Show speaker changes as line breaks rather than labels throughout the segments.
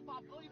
把朋友。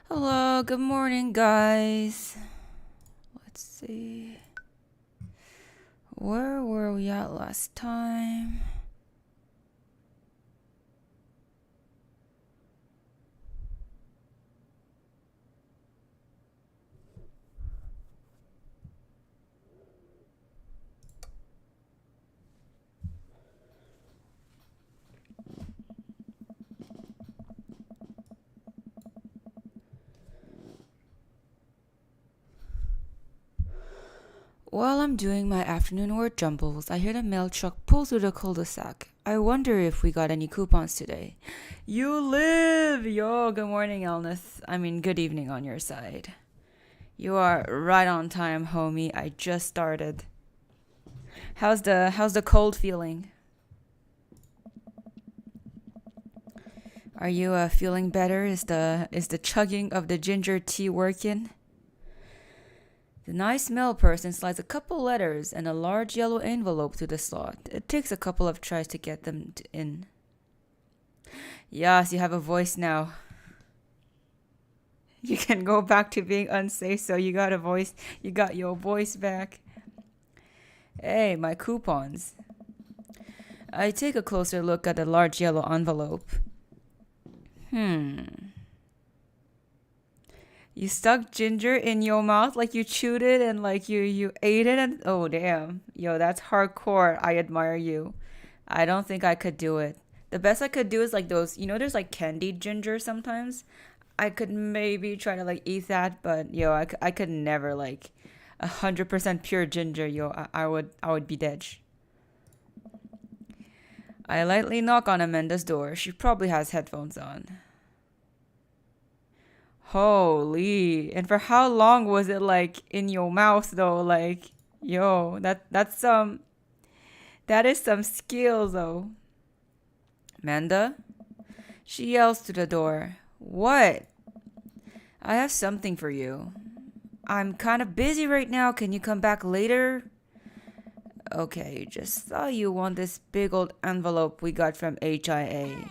Hello, good morning, guys. Let's see. Where were we at last time? While I'm doing my afternoon word jumbles, I hear the mail truck pull through the cul-de-sac. I wonder if we got any coupons today. You live! Yo, good morning, Elness. Good evening on your side. You are right on time, homie. I just started. How's the cold feeling? Are you feeling better? Is the chugging of the ginger tea working? The nice mail person slides a couple letters and a large yellow envelope through the slot. It takes a couple of tries to get them in. Yes, you have a voice now. You can go back to being unsafe, so you got a voice. You got your voice back. Hey, my coupons. I take a closer look at the large yellow envelope. You stuck ginger in your mouth like you chewed it and like you ate it and oh damn. Yo, that's hardcore. I admire you. I don't think I could do it. The best I could do is like those, there's like candied ginger sometimes. I could maybe try to like eat that, but yo, I could never like 100% pure ginger. Yo, I would be dead. I lightly knock on Amanda's door. She probably has headphones on. Holy. And for how long was it like in your mouth though? Like, yo, that is some skill though. Amanda? She yells to the door. What? I have something for you. I'm kind of busy right now. Can you come back later? Okay, just thought you want this big old envelope we got from HIA.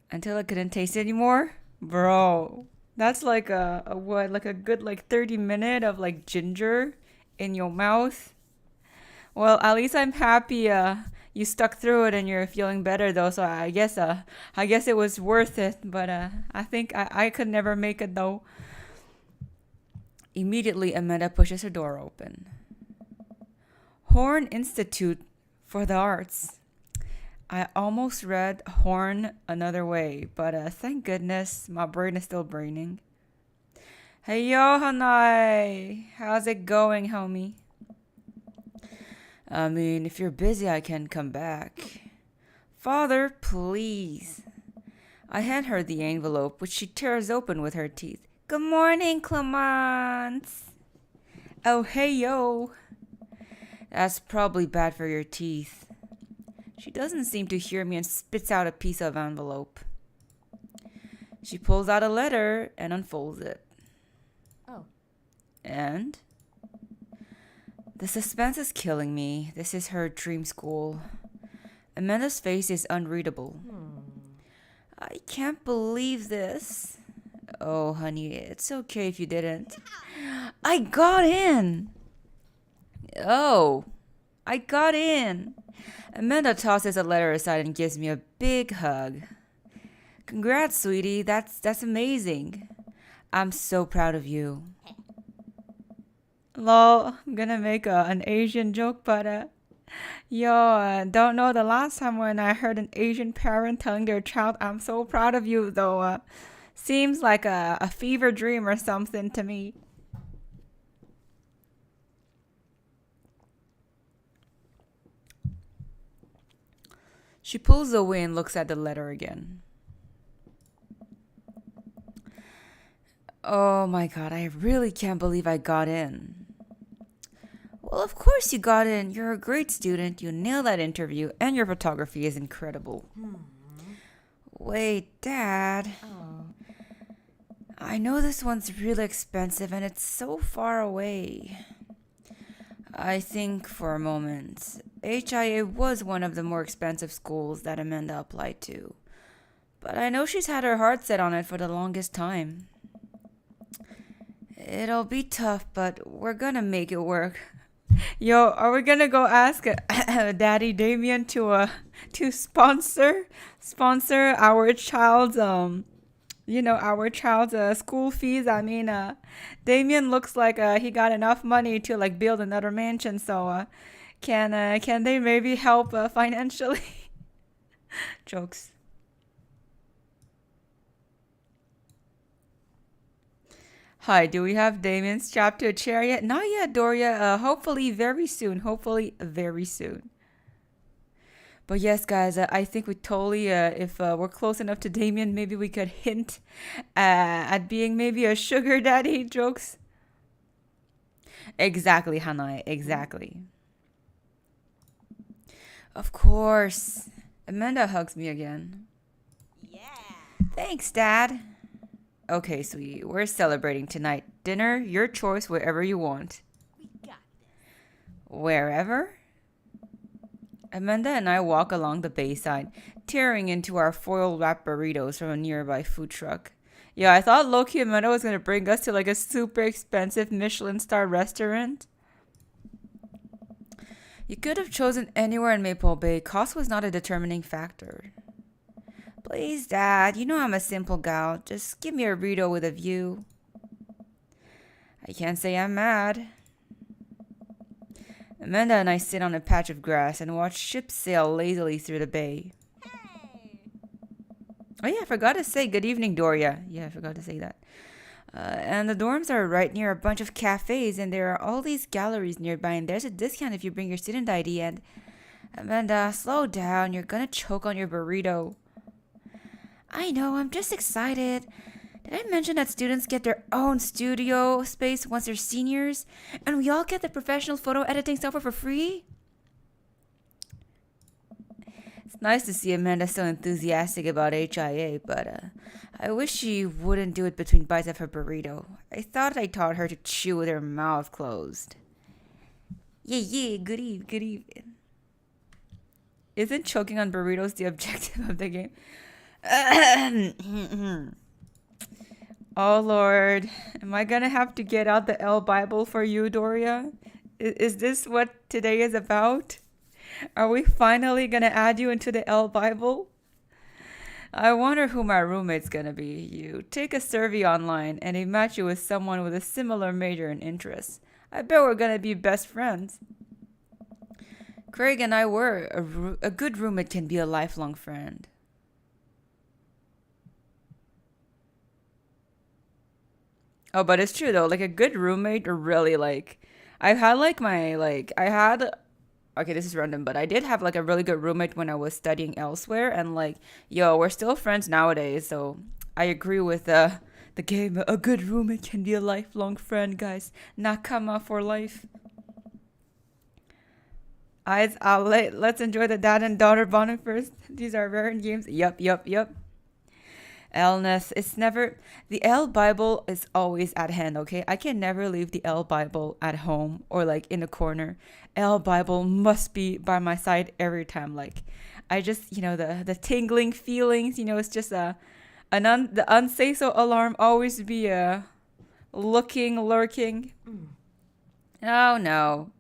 Until I couldn't taste it anymore? Bro, that's like a what? Like a good like 30 minute of like ginger in your mouth? Well, at least I'm happy you stuck through it and you're feeling better though, so I guess it was worth it, but I think I could never make it though. Immediately Amanda pushes her door open. Horn Institute for the Arts. I almost read Horn another way, but thank goodness my brain is still braining. Hey yo, Hanai! How's it going, homie? I mean, if you're busy, I can come back. Father, please. I hand her the envelope, which she tears open with her teeth. Good morning, Clemence. Oh, hey yo. That's probably bad for your teeth. She doesn't seem to hear me and spits out a piece of envelope. She pulls out a letter and unfolds it.
Oh.
And? The suspense is killing me. This is her dream school. Amanda's face is unreadable. I can't believe this. Oh, honey, it's okay if you didn't. I got in! Oh, I got in. Amanda tosses the letter aside and gives me a big hug. Congrats, sweetie. That's amazing. I'm so proud of you. Lol, I'm gonna make an Asian joke, but don't know the last time when I heard an Asian parent telling their child, I'm so proud of you, though. Seems like a fever dream or something to me. She pulls away and looks at the letter again. Oh my god, I really can't believe I got in. Well, of course you got in. You're a great student. You nailed that interview, and your photography is incredible. Wait, Dad. I know this one's really expensive and it's so far away. I think for a moment, HIA was one of the more expensive schools that Amanda applied to. But I know she's had her heart set on it for the longest time. It'll be tough, but we're gonna make it work. Yo, are we gonna go ask Daddy Damien to sponsor our child's our child's school fees? I mean, Damien looks like he got enough money to like build another mansion, so can they maybe help financially? Jokes. Hi, do we have Damien strapped to a chair yet? Not yet, Doria. Hopefully very soon. Hopefully very soon. But yes, guys, I think we totally, if we're close enough to Damien, maybe we could hint at being maybe a sugar daddy. Jokes. Exactly, Hanai. Exactly. Of course. Amanda hugs me again.
Yeah.
Thanks, Dad. Okay, sweetie, we're celebrating tonight. Dinner, your choice, wherever you want.
We got this.
Wherever? Amanda and I walk along the bayside, tearing into our foil wrapped burritos from a nearby food truck. Yeah, I thought Loki Amanda was gonna bring us to like a super expensive Michelin star restaurant. You could have chosen anywhere in Maple Bay. Cost was not a determining factor. Please, Dad, you know I'm a simple gal. Just give me a burrito with a view. I can't say I'm mad. Amanda and I sit on a patch of grass and watch ships sail lazily through the bay.
Hey.
Oh yeah, I forgot to say good evening, Doria. Yeah, I forgot to say that. And the dorms are right near a bunch of cafes, and there are all these galleries nearby, and there's a discount if you bring your student ID. And Amanda, slow down. You're gonna choke on your burrito. I know, I'm just excited. Did I mention that students get their own studio space once they're seniors? And we all get the professional photo editing software for free? It's nice to see Amanda so enthusiastic about HIA, but I wish she wouldn't do it between bites of her burrito. I thought I taught her to chew with her mouth closed. Yeah, yeah, good eve, good evening. Isn't choking on burritos the objective of the game? Oh Lord, am I gonna have to get out the L Bible for you, Doria? Is this what today is about? Are we finally gonna add you into the L Bible? I wonder who my roommate's gonna be. You take a survey online and they match you with someone with a similar major and interests. I bet we're gonna be best friends. Craig and I were. A good roommate can be a lifelong friend. Oh, but it's true though. Like a good roommate, really like. I've had like my like I had. Okay, this is random, but I did have like a really good roommate when I was studying elsewhere, and like, yo, we're still friends nowadays. So I agree with the game. A good roommate can be a lifelong friend, guys. Nakama for life. Let's enjoy the dad and daughter bonding first. These are rare in games. Yup, yup, yup. Lness, it's never. The L Bible is always at hand, okay? I can never leave the L Bible at home or like in a corner. L Bible must be by my side every time. Like, I just, the tingling feelings, it's just the unsay so alarm always be looking, lurking. Oh no.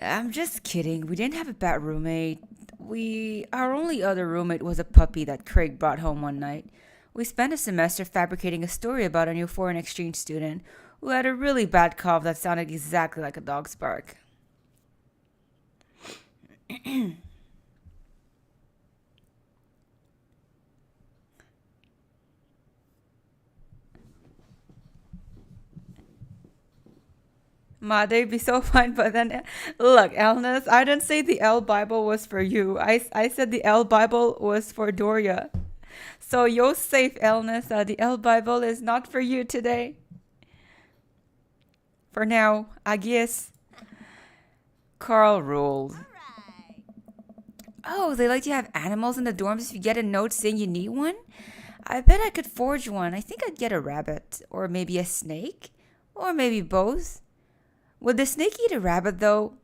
I'm just kidding. We didn't have a bad roommate. Our only other roommate was a puppy that Craig brought home one night. We spent a semester fabricating a story about a new foreign exchange student who had a really bad cough that sounded exactly like a dog's bark. Ma, they'd be so fine, but then look, Elness, I didn't say the L Bible was for you. I said the L Bible was for Doria. So you're safe, Elness. The L Bible is not for you today. For now, I guess. Carl ruled.
Alright.
Oh, they like to have animals in the dorms if you get a note saying you need one? I bet I could forge one. I think I'd get a rabbit. Or maybe a snake? Or maybe both. Would the snake eat a rabbit though?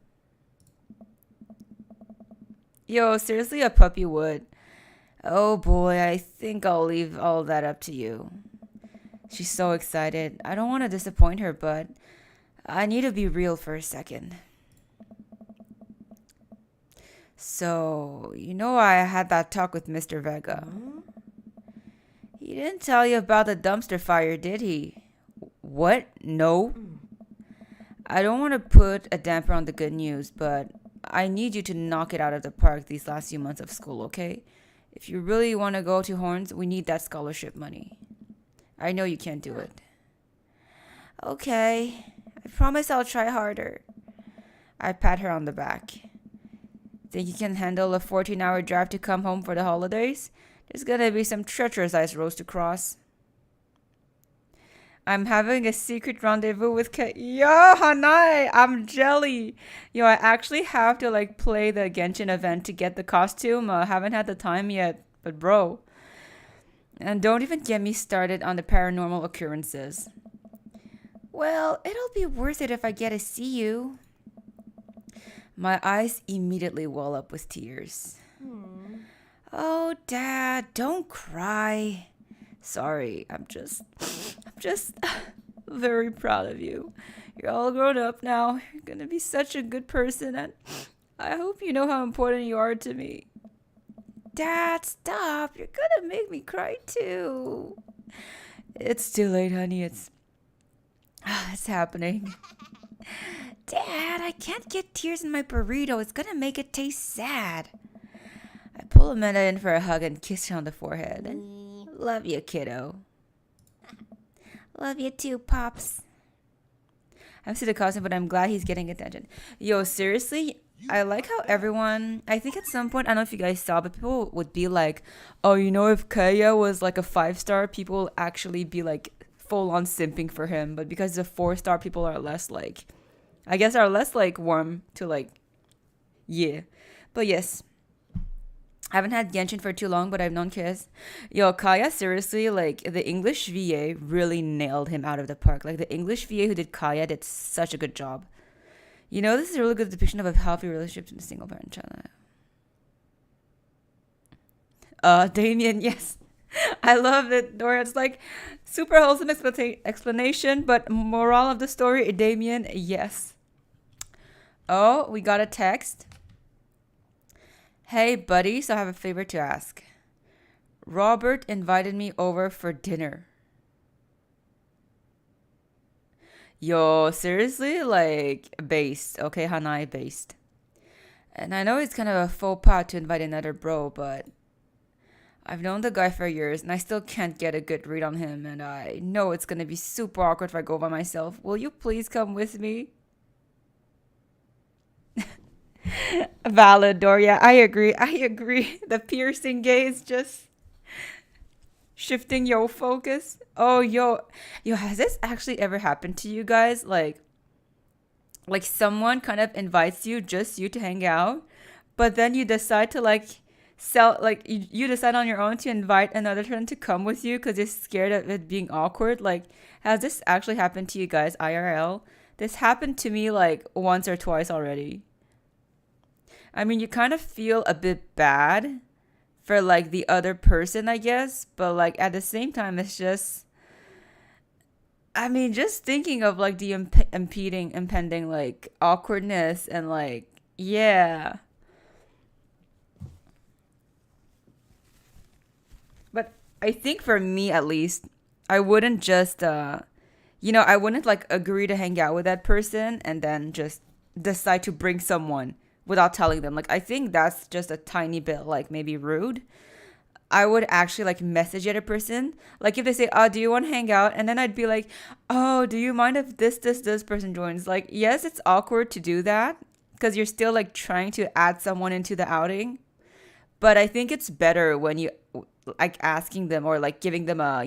Yo, seriously, a puppy would. Oh boy, I think I'll leave all that up to you. She's so excited. I don't want to disappoint her, but I need to be real for a second. So, I had that talk with Mr. Vega. He didn't tell you about the dumpster fire, did he? What? No. I don't want to put a damper on the good news, but I need you to knock it out of the park these last few months of school, okay? If you really want to go to Horns, we need that scholarship money. I know you can't do it. Okay. I promise I'll try harder. I pat her on the back. Think you can handle a 14-hour drive to come home for the holidays? There's gonna be some treacherous ice roads to cross. I'm having a secret rendezvous with Yo, Hanai, I'm jelly. Yo, I actually have to like play the Genshin event to get the costume. Haven't had the time yet, but bro. And don't even get me started on the paranormal occurrences. Well, it'll be worth it if I get to see you. My eyes immediately well up with tears. Oh, Dad, don't cry. Sorry, I'm just very proud of you. You're all grown up now. You're gonna be such a good person, and I hope you know how important you are to me. Dad, stop. You're gonna make me cry too. It's too late, honey. It's happening. Dad, I can't get tears in my burrito. It's gonna make it taste sad. I pull Amanda in for a hug and kiss her on the forehead. And love you, kiddo. Love you too, Pops. I've seen the costume, but I'm glad he's getting attention. Yo, seriously, I like how everyone, I think at some point, I don't know if you guys saw, but people would be like, oh, if Kaya was like a 5-star, people will actually be like full on simping for him. But because the 4-star, people are less like, I guess are less like warm to like, yeah. But yes. I haven't had Genshin for too long, but I've known kids. Yo, Kaya, seriously, like, the English VA really nailed him out of the park. Like, the English VA who did Kaya did such a good job. You know, this is a really good depiction of a healthy relationship in a single parent child. Damien, yes. I love it, Dora. It's like super wholesome explanation, but moral of the story, Damien, yes. Oh, we got a text. Hey, buddy, so I have a favor to ask. Robert invited me over for dinner. Yo, seriously? Like, based. Okay, Hanai, based. And I know it's kind of a faux pas to invite another bro, but I've known the guy for years and I still can't get a good read on him, and I know it's gonna be super awkward if I go by myself. Will you please come with me? Valid, Doria. I agree. I agree. The piercing gaze just shifting your focus. Oh, yo, has this actually ever happened to you guys? Like someone kind of invites you, just you to hang out, but then you decide to like you decide on your own to invite another friend to come with you because you're scared of it being awkward. Like, has this actually happened to you guys IRL? This happened to me like once or twice already. I mean, you kind of feel a bit bad for like the other person, I guess, but like at the same time, it's just, I mean, just thinking of like the impending like awkwardness and like, yeah. But I think for me at least, I wouldn't just, I wouldn't like agree to hang out with that person and then just decide to bring someone without telling them. Like, I think that's just a tiny bit like maybe rude. I would actually like message the other person. Like if they say, "Oh, do you want to hang out?" And then I'd be like, "Oh, do you mind if this person joins?" Like, yes, it's awkward to do that because you're still like trying to add someone into the outing. But I think it's better when you like asking them or like giving them a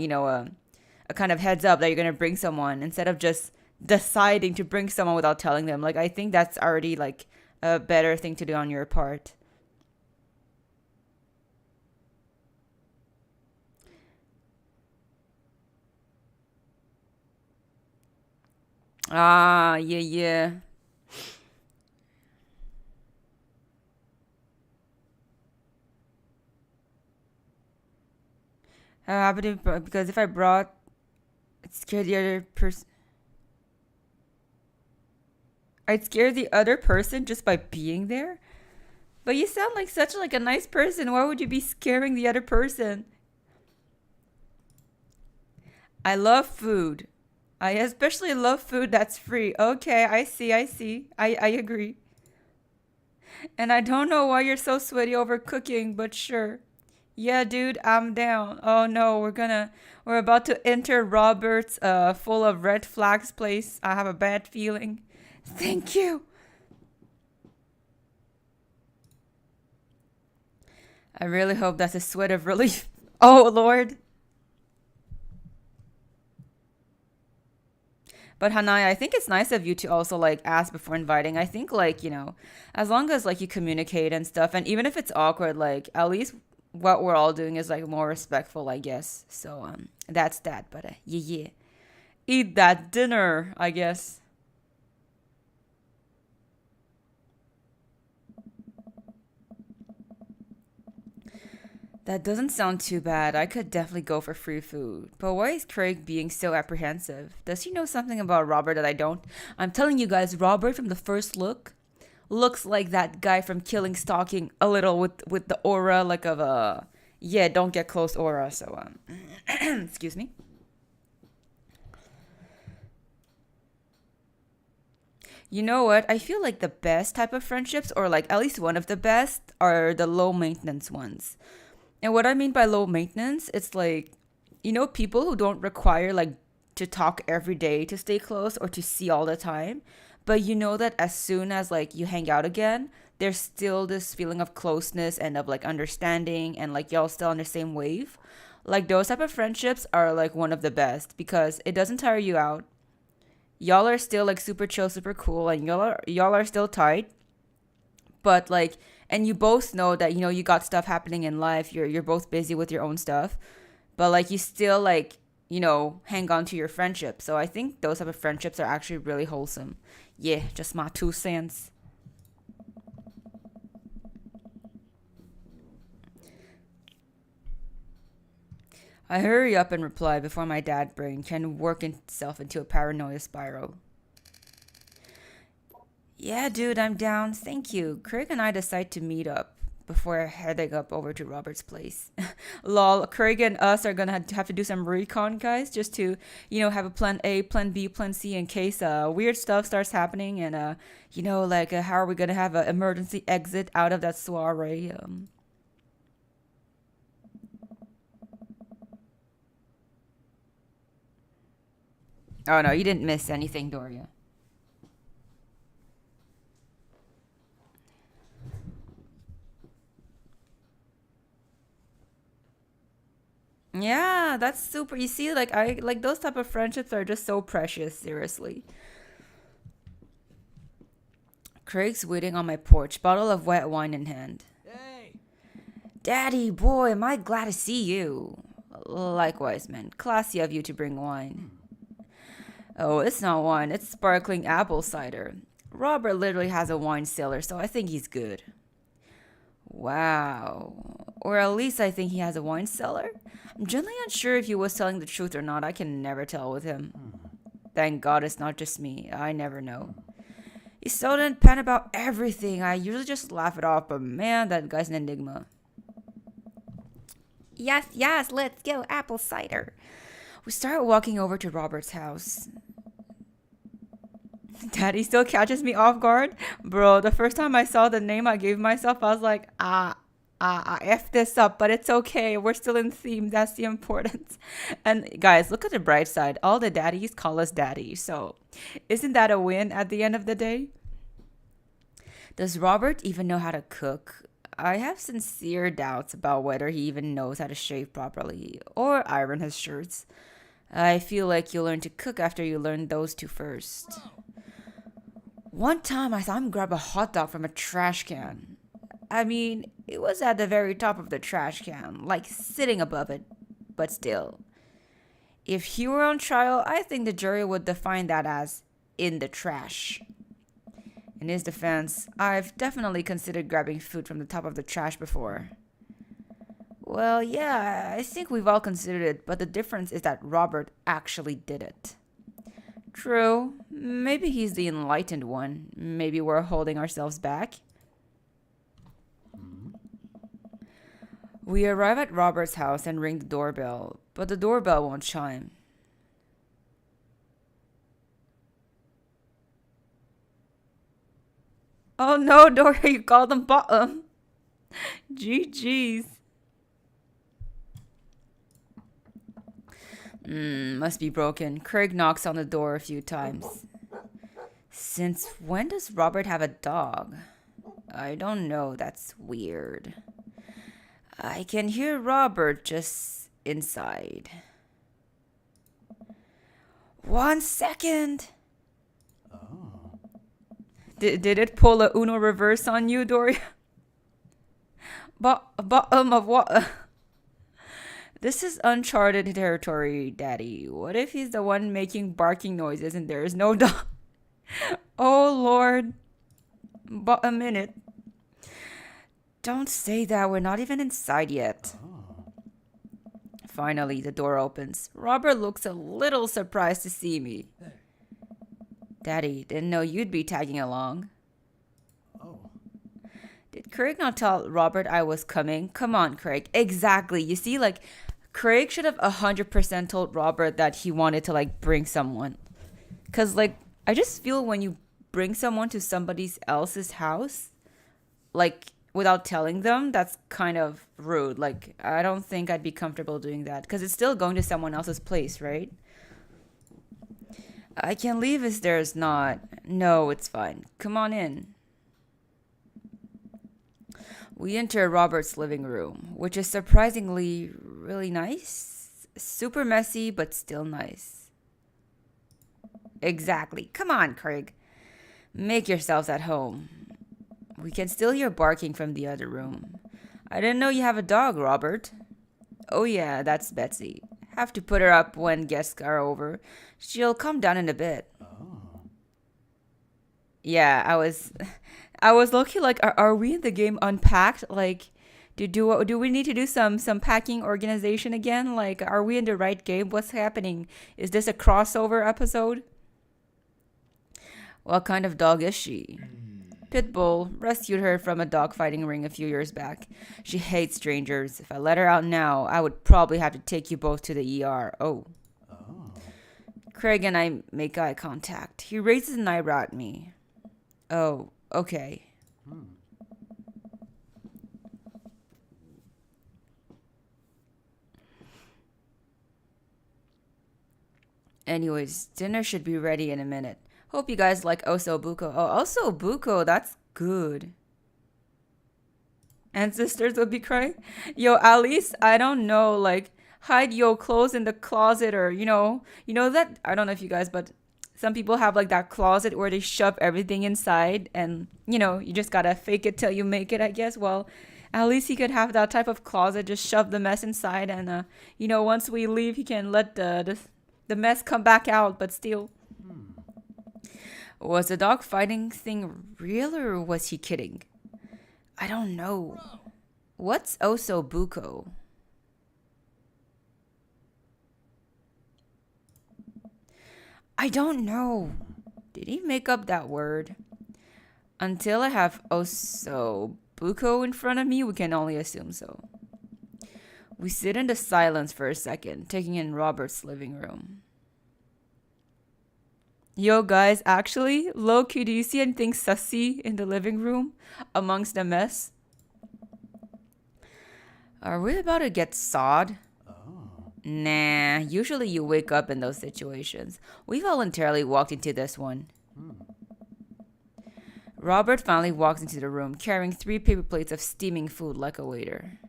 kind of heads up that you're gonna bring someone instead of just deciding to bring someone without telling them. Like I think that's already like a better thing to do on your part. Ah, yeah, yeah. Happened because if I brought, it scared the other person. I'd scare the other person just by being there. But you sound like such like a nice person. Why would you be scaring the other person? I love food. I especially love food that's free. Okay, I see, I see. I agree. And I don't know why you're so sweaty over cooking, but sure. Yeah, dude, I'm down. Oh no, we're about to enter Robert's full of red flags place. I have a bad feeling. Thank you. I really hope that's a sweat of relief. Oh Lord. But Hanai, I think it's nice of you to also like ask before inviting. I think like, as long as like you communicate and stuff, and even if it's awkward, like at least what we're all doing is like more respectful, I guess. So that's that. But yeah, yeah. Eat that dinner, I guess. That doesn't sound too bad. I could definitely go for free food. But why is Craig being so apprehensive? Does he know something about Robert that I don't? I'm telling you guys, Robert from the first look looks like that guy from Killing Stalking a little with the aura like of a yeah, don't get close aura. So excuse me. You know what? I feel like the best type of friendships, or like at least one of the best, are the low maintenance ones. And what I mean by low maintenance, it's like, people who don't require like to talk every day to stay close or to see all the time. But you know that as soon as like you hang out again, there's still this feeling of closeness and of like understanding and like y'all still on the same wave. Like those type of friendships are like one of the best because it doesn't tire you out. Y'all are still like super chill, super cool, and y'all are still tight, but like, and you both know that you got stuff happening in life. You're both busy with your own stuff, but like you still like hang on to your friendship. So I think those type of friendships are actually really wholesome. Yeah, just my 2 cents. I hurry up and reply before my dad brain can work itself into a paranoia spiral. Yeah, dude, I'm down. Thank you. Craig and I decide to meet up before heading up over to Robert's place. Lol, Craig and us are gonna have to do some recon, guys, just to, have a plan A, plan B, plan C in case weird stuff starts happening and, like how are we gonna have an emergency exit out of that soiree? Oh no, you didn't miss anything, Doria. Yeah, that's super. You see, like I like those type of friendships are just so precious. Seriously. Craig's waiting on my porch, bottle of wet wine in hand.
Hey,
Daddy, boy, am I glad to see you. Likewise, man. Classy of you to bring wine. Oh, it's not wine. It's sparkling apple cider. Robert literally has a wine cellar, so I think he's good. Wow. Or at least I think he has a wine cellar. I'm generally unsure if he was telling the truth or not. I can never tell with him. Thank God it's not just me. I never know. He's so deadpan about everything. I usually just laugh it off, but man, that guy's an enigma. Yes, yes, let's go. Apple cider. We start walking over to Robert's house. Daddy still catches me off guard. Bro, the first time I saw the name I gave myself, I was like, I F this up, but it's okay. We're still in theme. That's the importance. And guys, look at the bright side. All the daddies call us daddy. So isn't that a win at the end of the day? Does Robert even know how to cook? I have sincere doubts about whether he even knows how to shave properly or iron his shirts. I feel like you'll learn to cook after you learn those two first. One time I saw him grab a hot dog from a trash can. I mean, it was at the very top of the trash can, like sitting above it, but still. If he were on trial, I think the jury would define that as in the trash. In his defense, I've definitely considered grabbing food from the top of the trash before. Well, yeah, I think we've all considered it, but the difference is that Robert actually did it. True, maybe he's the enlightened one. Maybe we're holding ourselves back. We arrive at Robert's house and ring the doorbell, but the doorbell won't chime. Oh no, Dory, you called them bottom. GG's. Must be broken. Craig knocks on the door a few times. Since when does Robert have a dog? I don't know, that's weird. I can hear Robert just inside. 1 second. Did it pull a Uno reverse on you, Dory? Bottom of what? This is uncharted territory, Daddy. What if he's the one making barking noises and there is no dog? Oh, Lord. But a minute. Don't say that. We're not even inside yet. Finally, the door opens. Robert looks a little surprised to see me. Daddy, didn't know you'd be tagging along.
oh,
Did Craig not tell Robert I was coming? Come on, Craig. Exactly. You see, like, Craig should have 100% told Robert that he wanted to, like, bring someone. Because, like, I just feel when you bring someone to somebody else's house, like, without telling them, that's kind of rude. Like, I don't think I'd be comfortable doing that. Because it's still going to someone else's place, right? I can leave if there's not. No, it's fine. Come on in. We enter Robert's living room, which is surprisingly really nice. Super messy, but still nice. Exactly. Come on, Craig. Make yourselves at home. We can still hear barking from the other room. I didn't know you have a dog, Robert. Oh yeah, that's Betsy. Have to put her up when guests are over. She'll come down in a bit. Yeah, I was looking like, are we in the game unpacked? Like, do we need to do some packing organization again? Like, are we in the right game? What's happening? Is this a crossover episode? What kind of dog is she? Pitbull rescued her from a dogfighting ring a few years back. She hates strangers. If I let her out now, I would probably have to take you both to the ER. Oh. Craig and I make eye contact. He raises an eyebrow at me. Oh, okay. Anyways, dinner should be ready in a minute. Hope you guys like oso buko. Oh, oso buko, that's good. Ancestors would be crying. Yo, at least I don't know, like hide your clothes in the closet, or you know that I don't know if you guys, but some people have like that closet where they shove everything inside, and you just gotta fake it till you make it, I guess. Well, at least he could have that type of closet, just shove the mess inside, and once we leave, he can let the mess come back out, but still. Was the dog fighting thing real, or was he kidding? I don't know. What's osobuco? I don't know. Did he make up that word? Until I have osobuco in front of me, we can only assume so. We sit in the silence for a second, taking in Robert's living room. Yo, guys, actually, low key, do you see anything sussy in the living room amongst the mess? Are we about to get sawed? Nah, usually you wake up in those situations. We voluntarily walked into this one. Robert finally walks into the room, carrying 3 paper plates of steaming food like a waiter.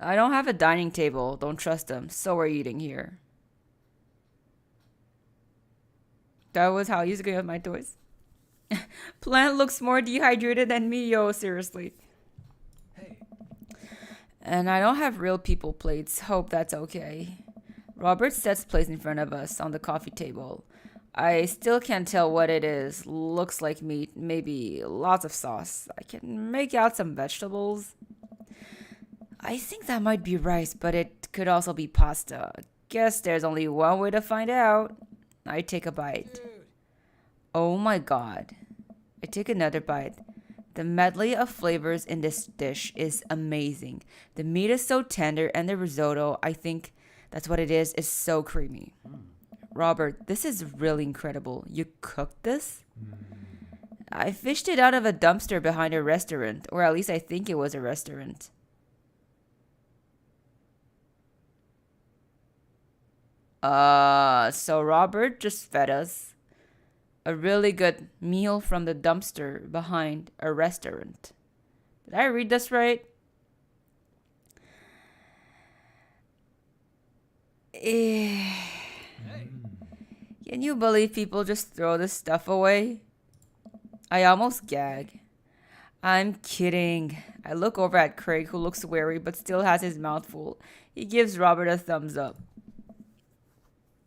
I don't have a dining table. Don't trust them. So we're eating here. That was how I used to get my toys. Plant looks more dehydrated than me, yo, seriously. And I don't have real people plates. Hope that's okay. Robert sets plates in front of us on the coffee table. I still can't tell what it is. Looks like meat, maybe lots of sauce. I can make out some vegetables. I think that might be rice, but it could also be pasta. Guess there's only one way to find out. I take a bite. Oh my god. I take another bite. The medley of flavors in this dish is amazing. The meat is so tender, and the risotto, I think that's what it is so creamy. Robert, this is really incredible. You cooked this? I fished it out of a dumpster behind a restaurant, or at least I think it was a restaurant. So Robert just fed us a really good meal from the dumpster behind a restaurant. Did I read this right? Eh. Can you believe people just throw this stuff away? I almost gag. I'm kidding. I look over at Craig, who looks wary but still has his mouth full. He gives Robert a thumbs up.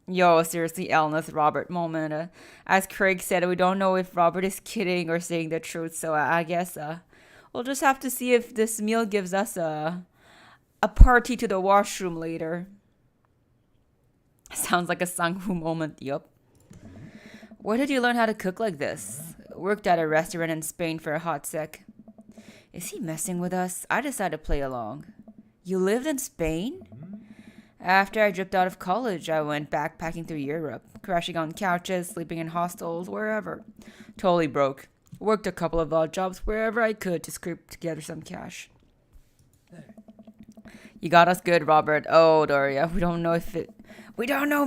Yo, seriously, Elneth Robert moment. As Craig said, we don't know if Robert is kidding or saying the truth, so I guess we'll just have to see if this meal gives us a party to the washroom later. Sounds like a Sangwoo moment, yup. Where did you learn how to cook like this? Worked at a restaurant in Spain for a hot sec. Is he messing with us? I decided to play along. You lived in Spain? After I dropped out of college, I went backpacking through Europe, crashing on couches, sleeping in hostels, wherever. Totally broke. Worked a couple of odd jobs wherever I could to scrape together some cash. You got us good, Robert. Oh, Doria, we don't know,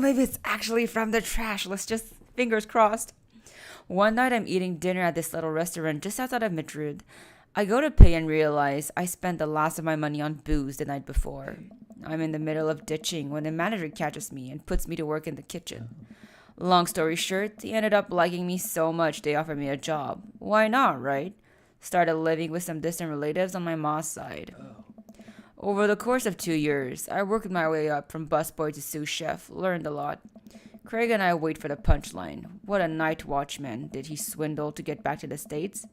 maybe it's actually from the trash. Let's just, fingers crossed. One night I'm eating dinner at this little restaurant just outside of Madrid. I go to pay and realize I spent the last of my money on booze the night before. I'm in the middle of ditching when the manager catches me and puts me to work in the kitchen. Long story short, he ended up liking me so much they offered me a job. Why not, right? Started living with some distant relatives on my mom's side. Over the course of 2 years, I worked my way up from busboy to sous chef, learned a lot. Craig and I wait for the punchline. What a night watchman did he swindle to get back to the States?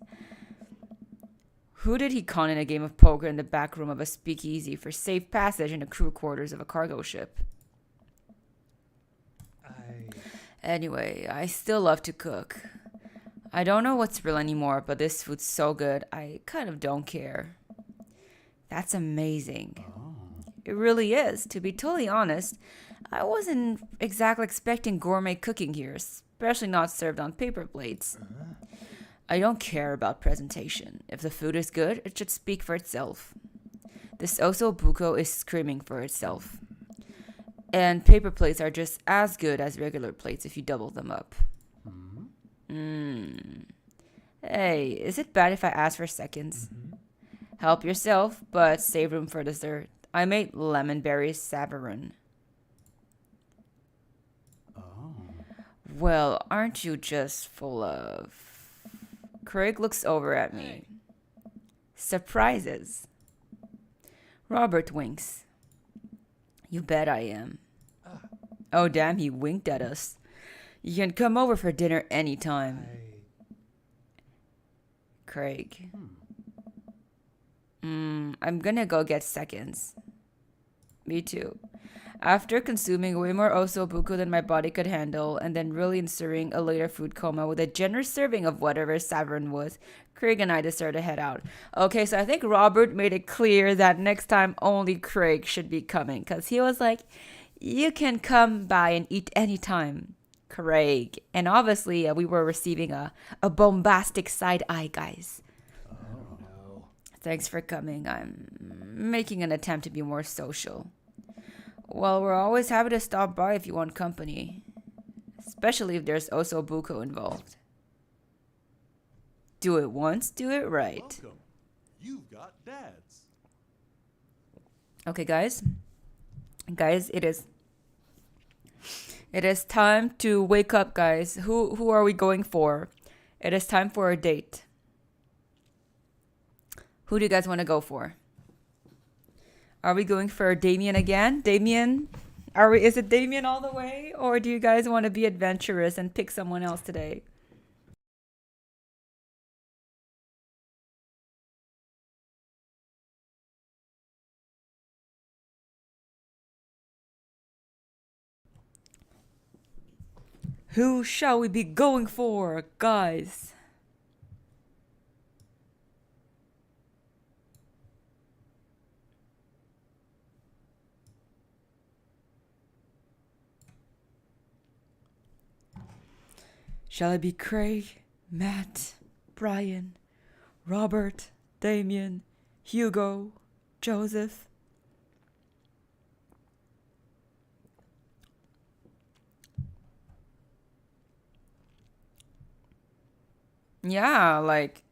Who did he con in a game of poker in the back room of a speakeasy for safe passage in the crew quarters of a cargo ship? Anyway, I still love to cook. I don't know what's real anymore, but this food's so good, I kind of don't care. That's amazing. It really is. To be totally honest, I wasn't exactly expecting gourmet cooking here, especially not served on paper plates. I don't care about presentation. If the food is good, it should speak for itself. This oso buko is screaming for itself. And paper plates are just as good as regular plates if you double them up. Hey, is it bad if I ask for seconds? Help yourself, but save room for dessert. I made lemon berry savarin. Well, aren't you just full of... Craig looks over at me. Surprises. Robert winks. You bet I am. Oh, damn, he winked at us. You can come over for dinner anytime. Craig. I'm gonna go get seconds. Me too. After consuming way more osobuco than my body could handle, and then really ensuring a later food coma with a generous serving of whatever savarin was, Craig and I decided to head out. Okay, so I think Robert made it clear that next time only Craig should be coming, because he was like, you can come by and eat anytime, Craig. And obviously, we were receiving a bombastic side eye, guys. Thanks for coming. I'm making an attempt to be more social. Well, we're always happy to stop by if you want company. Especially if there's oso buko involved. Do it once, do it right.
Welcome. You've got dads.
Okay, guys. Guys, it is time to wake up, guys. Who are we going for? It is time for a date. Who do you guys want to go for? Are we going for Damien again? Damien? Is it Damien all the way? Or do you guys want to be adventurous and pick someone else today? Who shall we be going for, guys? Shall it be Craig, Matt, Brian, Robert, Damien, Hugo, Joseph? Yeah, like...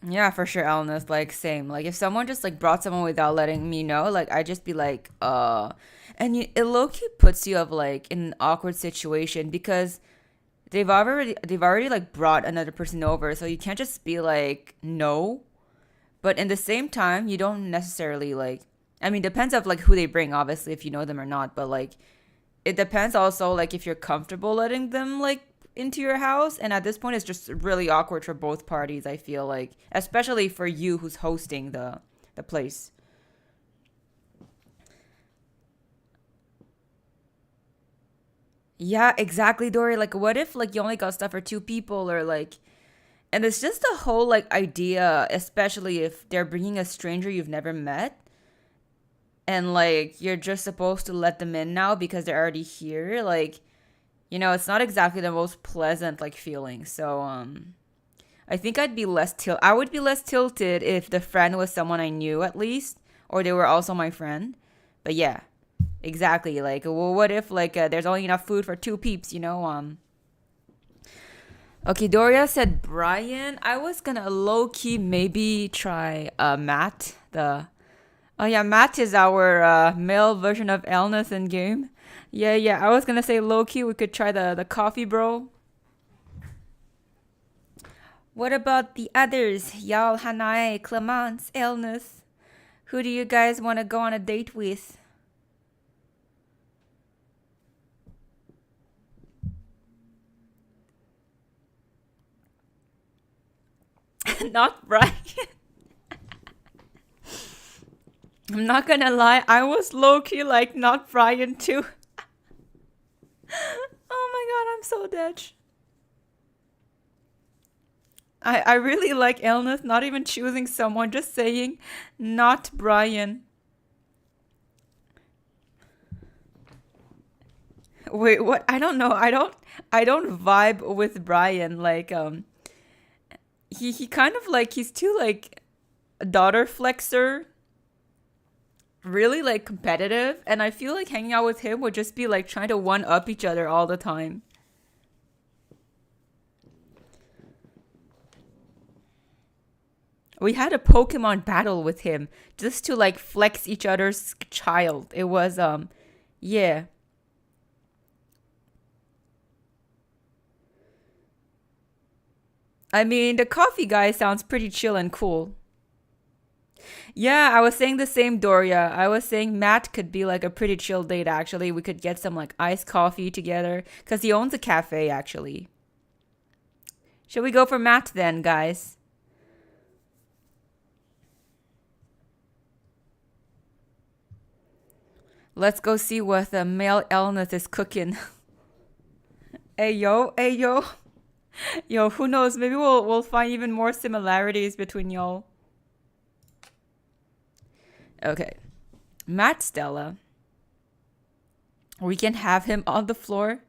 Yeah, for sure, Elness. Like, same. Like, if someone just, like, brought someone without letting me know, like, I'd just be like, And it low-key puts you of, like, in an awkward situation because they've already, like, brought another person over. So you can't just be like, no. But in the same time, you don't necessarily, like... I mean, depends of, like, who they bring, obviously, if you know them or not. But, like... It depends also, like, if you're comfortable letting them, like, into your house. And at this point, it's just really awkward for both parties, I feel like. Especially for you who's hosting the place. Yeah, exactly, Dory. Like, what if, like, you only got stuff for two people or, like... And it's just a whole, like, idea, especially if they're bringing a stranger you've never met. And, like, you're just supposed to let them in now because they're already here. Like, it's not exactly the most pleasant, like, feeling. So, I think I would be less tilted if the friend was someone I knew at least. Or they were also my friend. But yeah, exactly. Like, well, what if, like, there's only enough food for two peeps, Okay, Doria said Brian. I was gonna low-key maybe try, Matt, Oh yeah, Matt is our male version of Elness in game. Yeah. I was gonna say low key we could try the coffee bro. What about the others? Y'all, Hanae, Clemence, Elness. Who do you guys want to go on a date with? Not Brian. I'm not gonna lie, I was low-key like not Brian too. Oh my god, I'm so dead. I really like illness, not even choosing someone, just saying not Brian. Wait, what? I don't know. I don't vibe with Brian. Like he kind of like he's too like a daughter flexer, really like competitive, and I feel like hanging out with him would just be like trying to one up each other all the time. We had a Pokemon battle with him just to like flex each other's child. It was yeah. I mean, the coffee guy sounds pretty chill and cool. Yeah, I was saying the same, Doria. I was saying Matt could be like a pretty chill date actually. We could get some like iced coffee together cuz he owns a cafe actually. Should we go for Matt then, guys? Let's go see what the male illness is cooking. Hey yo, hey yo. Yo, who knows? Maybe we'll find even more similarities between y'all. Okay. Matt Stella. We can have him on the floor.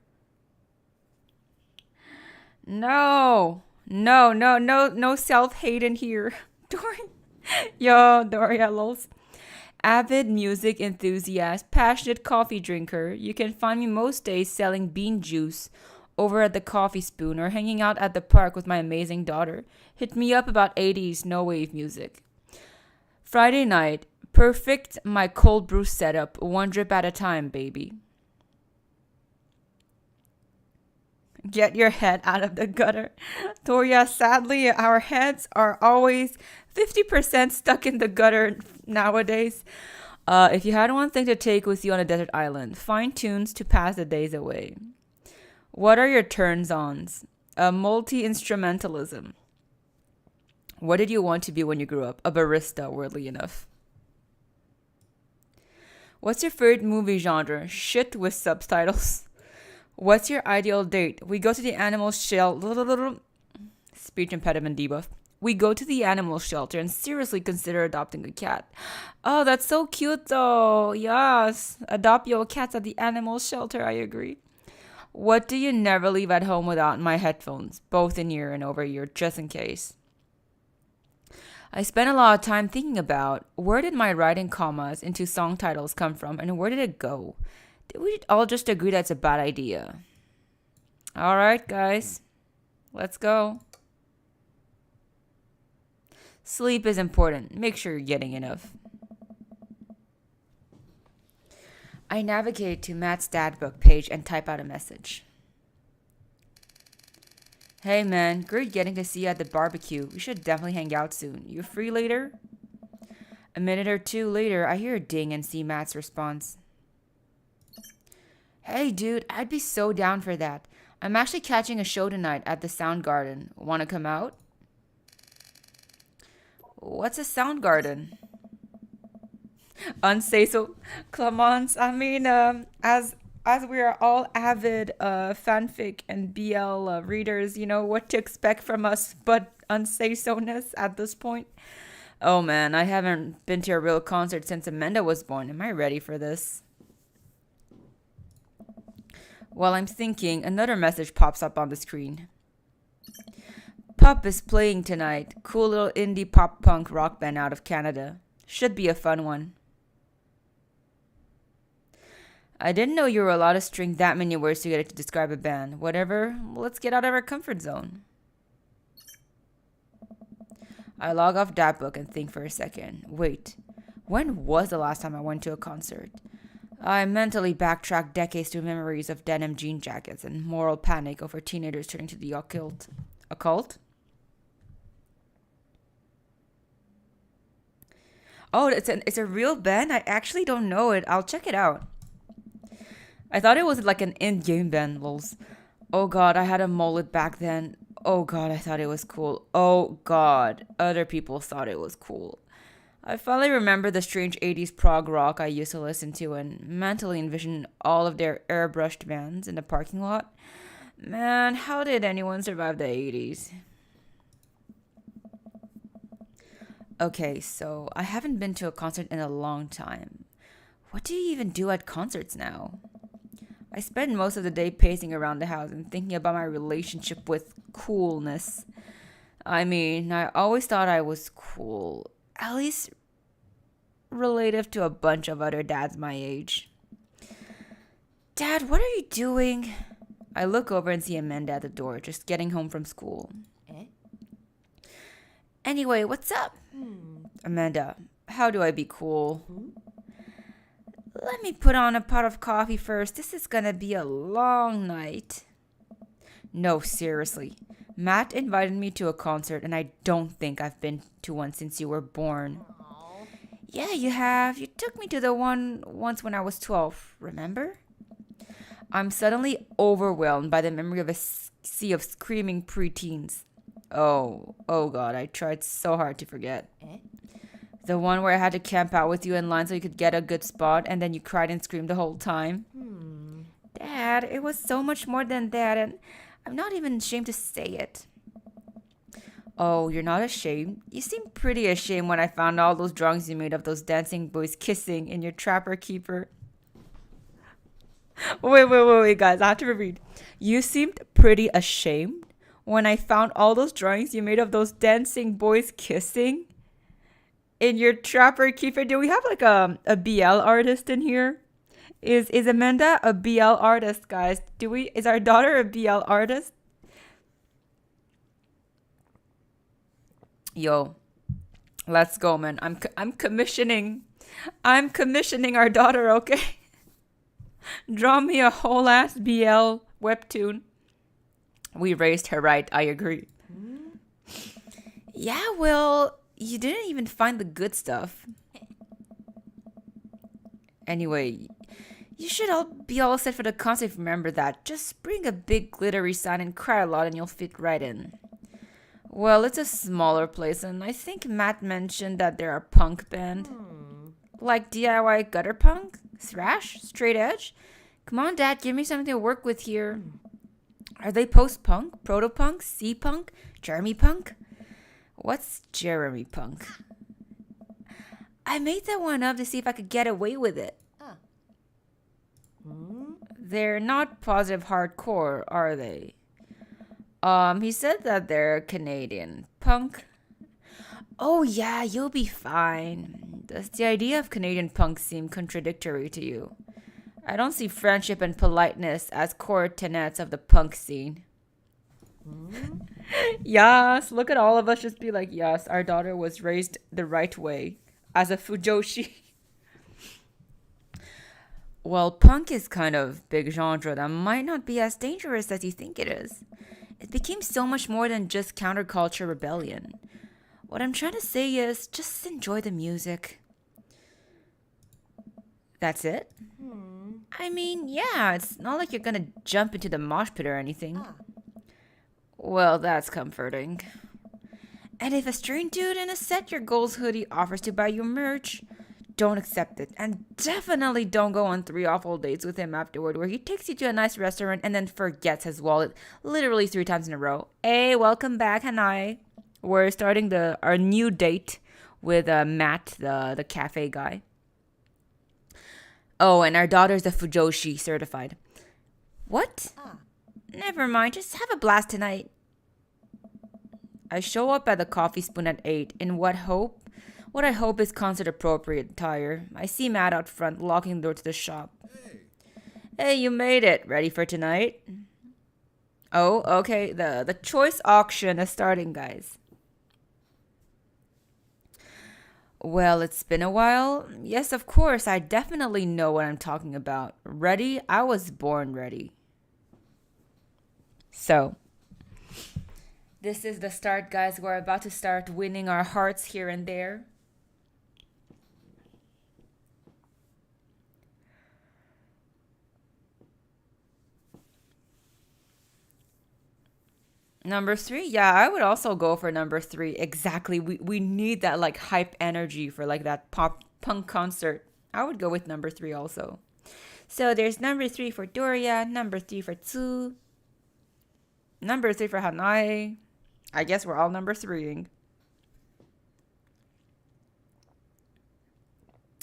No. No, no, no, no self-hate in here. Doria. Yo, Doria lols. Avid music enthusiast, passionate coffee drinker. You can find me most days selling bean juice over at the Coffee Spoon or hanging out at the park with my amazing daughter. Hit me up about 80s no wave music. Friday night, perfect my cold brew setup, one drip at a time, baby. Get your head out of the gutter. Toria, sadly, our heads are always 50% stuck in the gutter nowadays. If you had one thing to take with you on a desert island, find tunes to pass the days away. What are your turns-ons? Multi-instrumentalism. What did you want to be when you grew up? A barista, weirdly enough. What's your favorite movie genre? Shit with subtitles. What's your ideal date? We go to the animal shelter. Speech impediment debuff. We go to the animal shelter and seriously consider adopting a cat. Oh, that's so cute though. Yes. Adopt your cats at the animal shelter. I agree. What do you never leave at home without? My headphones, both in ear and over ear, just in case. I spent a lot of time thinking about where did my writing commas into song titles come from and where did it go? Did we all just agree that's a bad idea? All right, guys, let's go. Sleep is important. Make sure you're getting enough. I navigate to Matt's dad book page and type out a message. Hey man, great getting to see you at the barbecue. We should definitely hang out soon. You free later? A minute or two later, I hear a ding and see Matt's response. Hey dude, I'd be so down for that. I'm actually catching a show tonight at the Sound Garden. Wanna come out? What's a Sound Garden? Unsay so Clemence. I mean, as we are all avid fanfic and BL readers, you know what to expect from us but unsay-so-ness at this point. Oh man, I haven't been to a real concert since Amanda was born. Am I ready for this? While I'm thinking, another message pops up on the screen. Pup is playing tonight. Cool little indie pop punk rock band out of Canada. Should be a fun one. I didn't know you were allowed to string that many words together to describe a band. Whatever, let's get out of our comfort zone. I log off that book and think for a second. Wait, when was the last time I went to a concert? I mentally backtrack decades to memories of denim jean jackets and moral panic over teenagers turning to the occult. Occult? Oh, it's a real band? I actually don't know it. I'll check it out. I thought it was like an in-game band, lols. Oh god, I had a mullet back then. Oh god, I thought it was cool. Oh god, other people thought it was cool. I finally remember the strange 80s prog rock I used to listen to and mentally envision all of their airbrushed vans in the parking lot. Man, how did anyone survive the 80s? Okay, so I haven't been to a concert in a long time. What do you even do at concerts now? I spend most of the day pacing around the house and thinking about my relationship with coolness. I mean, I always thought I was cool, at least relative to a bunch of other dads my age. Dad, what are you doing? I look over and see Amanda at the door, just getting home from school.
Eh?
Anyway, what's up? Amanda, how do I be cool? Let me put on a pot of coffee first. This is gonna be a long night. No, seriously. Matt invited me to a concert, and I don't think I've been to one since you were born.
Aw.
Yeah, you have. You took me to the one once when I was 12, remember? I'm suddenly overwhelmed by the memory of a sea of screaming preteens. Oh god, I tried so hard to forget.
Eh?
The one where I had to camp out with you in line so you could get a good spot, and then you cried and screamed the whole time. Dad, it was so much more than that, and I'm not even ashamed to say it. Oh, you're not ashamed? You seemed pretty ashamed when I found all those drawings you made of those dancing boys kissing in your Trapper Keeper. Wait, guys, I have to reread. You seemed pretty ashamed when I found all those drawings you made of those dancing boys kissing in your Trapper Keeper. Do we have like a BL artist in here? Is Amanda a BL artist, guys? Is our daughter a BL artist? Yo, let's go, man. I'm commissioning our daughter, okay? Draw me a whole ass BL webtoon. We raised her right, I agree. Yeah, well, you didn't even find the good stuff. Anyway, you should all be all set for the concert. Remember that. Just bring a big glittery sign and cry a lot and you'll fit right in. Well, it's a smaller place and I think Matt mentioned that they're a punk band. Like DIY gutter punk? Thrash? Straight edge? Come on, Dad, give me something to work with here. Are they post-punk? Proto-punk? C-punk? Jeremy punk? What's Jeremy punk? I made that one up to see if I could get away with it.
Ah.
They're not positive hardcore, are they? He said that they're Canadian punk. Oh yeah, you'll be fine. Does the idea of Canadian punk seem contradictory to you? I don't see friendship and politeness as core tenets of the punk scene. Yes, look at all of us just be like, yes, our daughter was raised the right way as a Fujoshi. Well, punk is kind of big genre that might not be as dangerous as you think it is. It became so much more than just counterculture rebellion. What I'm trying to say is just enjoy the music. That's it? I mean, yeah, it's not like you're gonna jump into the mosh pit or anything.
Ah.
Well, that's comforting. And if a strange dude in a Set Your Goals hoodie offers to buy you merch, don't accept it. And definitely don't go on 3 awful dates with him afterward where he takes you to a nice restaurant and then forgets his wallet literally 3 times in a row. Hey, welcome back, Hanai. We're starting our new date with Matt, the cafe guy. Oh, and our daughter's a Fujoshi certified. What?
Ah.
Never mind, just have a blast tonight. I show up at the Coffee Spoon at 8 in what I hope is concert appropriate attire. I see Matt out front locking the door to the shop. Hey, you made it. Ready for tonight? Oh, okay. The choice auction is starting, guys. Well, it's been a while. Yes, of course. I definitely know what I'm talking about. Ready? I was born ready. So, this is the start, guys. We're about to start winning our hearts here and there. Number three, yeah, I would also go for number three. Exactly. We need that like hype energy for like that pop punk concert. I would go with number three also. So there's number three for Doria, number three for Tsu, number three for Hanai. I guess we're all number threeing.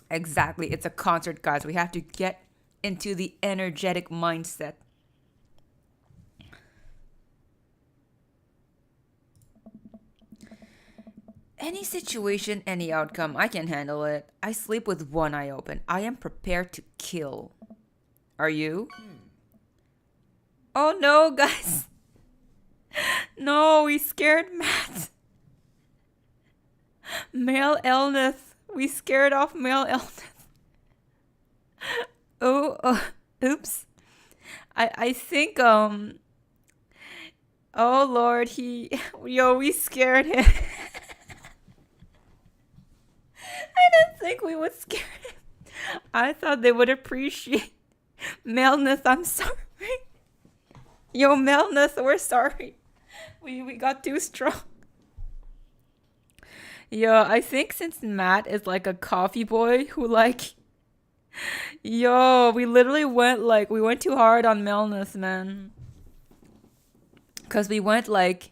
Exactly. It's a concert, guys. We have to get into the energetic mindset. Any situation, any outcome, I can handle it. I sleep with one eye open. I am prepared to kill. Are you? Oh no, guys. No, we scared Matt. Male illness. We scared off male illness. Oops. I think oh Lord, we scared him. I didn't think we would scare him. I thought they would appreciate maleness. I'm sorry. Yo, maleness, we're sorry. We got too strong. Yo, I think since Matt is like a coffee boy who like yo, we went too hard on maleness, man. Cause we went like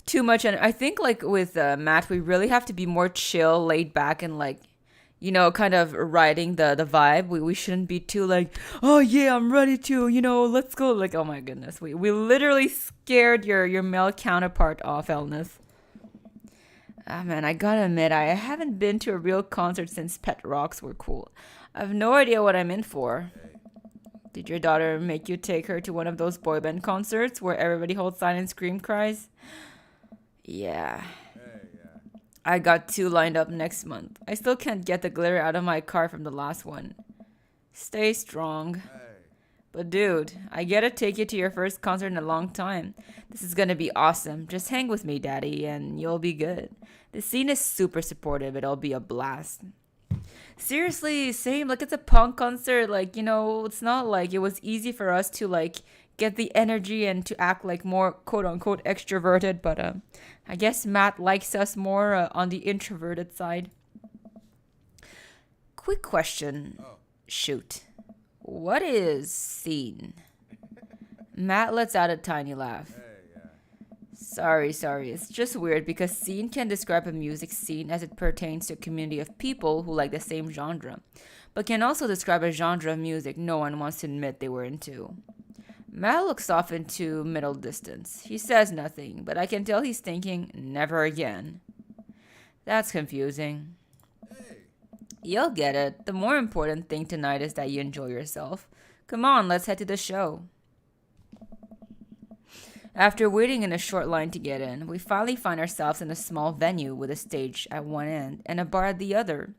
too much, and I think like with Matt, we really have to be more chill, laid back, and like kind of riding the vibe. We shouldn't be too like, oh yeah, I'm ready to, let's go. Like, oh my goodness, we literally scared your male counterpart off, illness. Ah man, I gotta admit, I haven't been to a real concert since Pet Rocks were cool. I have no idea what I'm in for. Did your daughter make you take her to one of those boy band concerts where everybody holds sign and scream cries? Yeah. I got two lined up next month. I still can't get the glitter out of my car from the last one. Stay strong. But dude, I gotta take you to your first concert in a long time. This is gonna be awesome. Just hang with me, daddy, and you'll be good. The scene is super supportive. It'll be a blast. Seriously, same. Like, it's a punk concert. Like, it's not like it was easy for us to, like, get the energy and to act like more quote unquote extroverted, but I guess Matt likes us more on the introverted side. Quick question. Shoot. What is scene? Matt lets out a tiny laugh. Sorry. It's just weird because scene can describe a music scene as it pertains to a community of people who like the same genre, but can also describe a genre of music no one wants to admit they were into. Matt looks off into middle distance. He says nothing, but I can tell he's thinking, never again. That's confusing. You'll get it. The more important thing tonight is that you enjoy yourself. Come on, let's head to the show. After waiting in a short line to get in, we finally find ourselves in a small venue with a stage at one end and a bar at the other.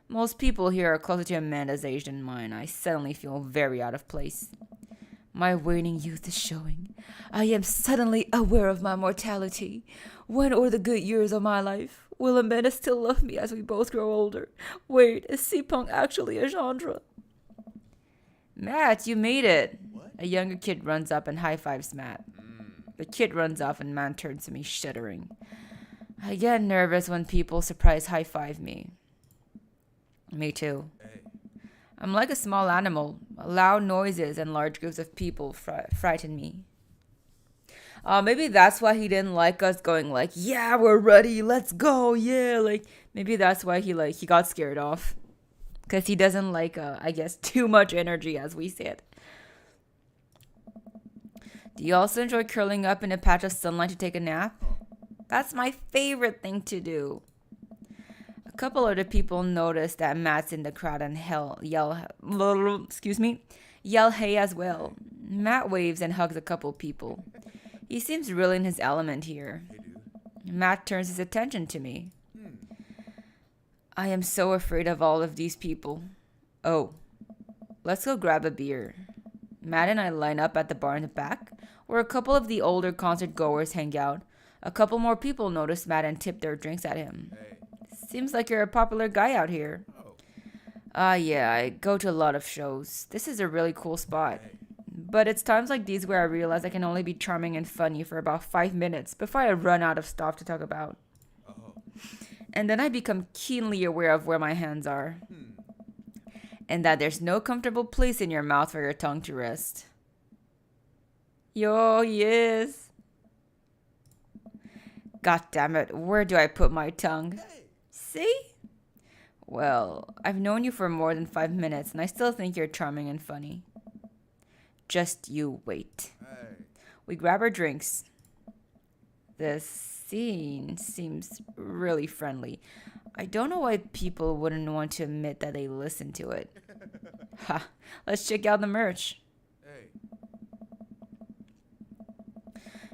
Most people here are closer to Amanda's age than mine. I suddenly feel very out of place. My waning youth is showing. I am suddenly aware of my mortality. When are the good years of my life? Will Amanda still love me as we both grow older? Wait, is C-Punk actually a genre? Matt, you made it.
What?
A younger kid runs up and high-fives Matt. The kid runs off and Matt turns to me shuddering. I get nervous when people surprise high-five me. Me too. I'm like a small animal. Loud noises and large groups of people frighten me. Maybe that's why he didn't like us going like, yeah, we're ready, let's go, yeah. Like, maybe that's why he got scared off. Because he doesn't like, I guess, too much energy, as we said. Do you also enjoy curling up in a patch of sunlight to take a nap? That's my favorite thing to do. A couple other people notice that Matt's in the crowd and yell hey as well. Matt waves and hugs a couple people. He seems really in his element here. Matt turns his attention to me. I am so afraid of all of these people. Oh, let's go grab a beer. Matt and I line up at the bar in the back, where a couple of the older concert goers hang out. A couple more people notice Matt and tip their drinks at him. Seems like you're a popular guy out here. Yeah, I go to a lot of shows. This is a really cool spot. But it's times like these where I realize I can only be charming and funny for about 5 minutes before I run out of stuff to talk about.
Oh.
And then I become keenly aware of where my hands are.
Hmm.
And that there's no comfortable place in your mouth for your tongue to rest. Yo, he is. God damn it, where do I put my tongue?
Hey.
See? Well, I've known you for more than 5 minutes, and I still think you're charming and funny. Just you wait.
Hey.
We grab our drinks. This scene seems really friendly. I don't know why people wouldn't want to admit that they listen to it. Ha, let's check out the merch.
Hey.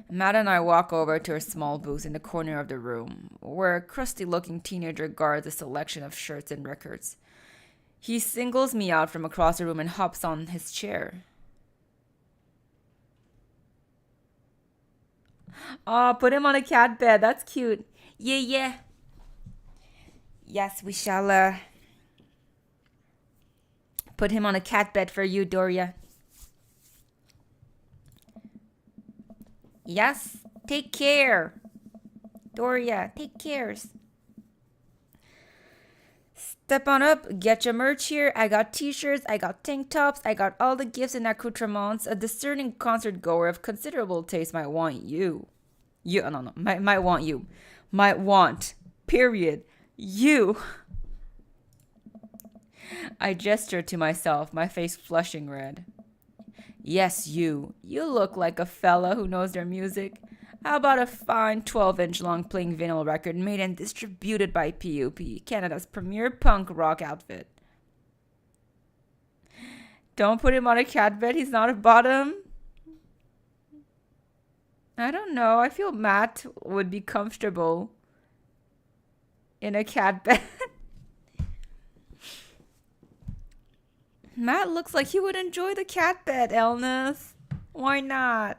Matt and I walk over to a small booth in the corner of the room, where a crusty-looking teenager guards a selection of shirts and records. He singles me out from across the room and hops on his chair. Oh, put him on a cat bed. That's cute. Yeah, yeah. Yes, we shall put him on a cat bed for you, Doria. Yes, take care. Doria, take cares. Step on up, get your merch here. I got t-shirts, I got tank tops, I got all the gifts and accoutrements. A discerning concert goer of considerable taste might want you. Might want you. Might want. Period. You. I gesture to myself, my face flushing red. Yes, you. You look like a fella who knows their music. How about a fine 12-inch long playing vinyl record made and distributed by PUP, Canada's premier punk rock outfit? Don't put him on a cat bed, he's not a bottom. I don't know, I feel Matt would be comfortable in a cat bed. Matt looks like he would enjoy the cat bed, Elneth. Why not?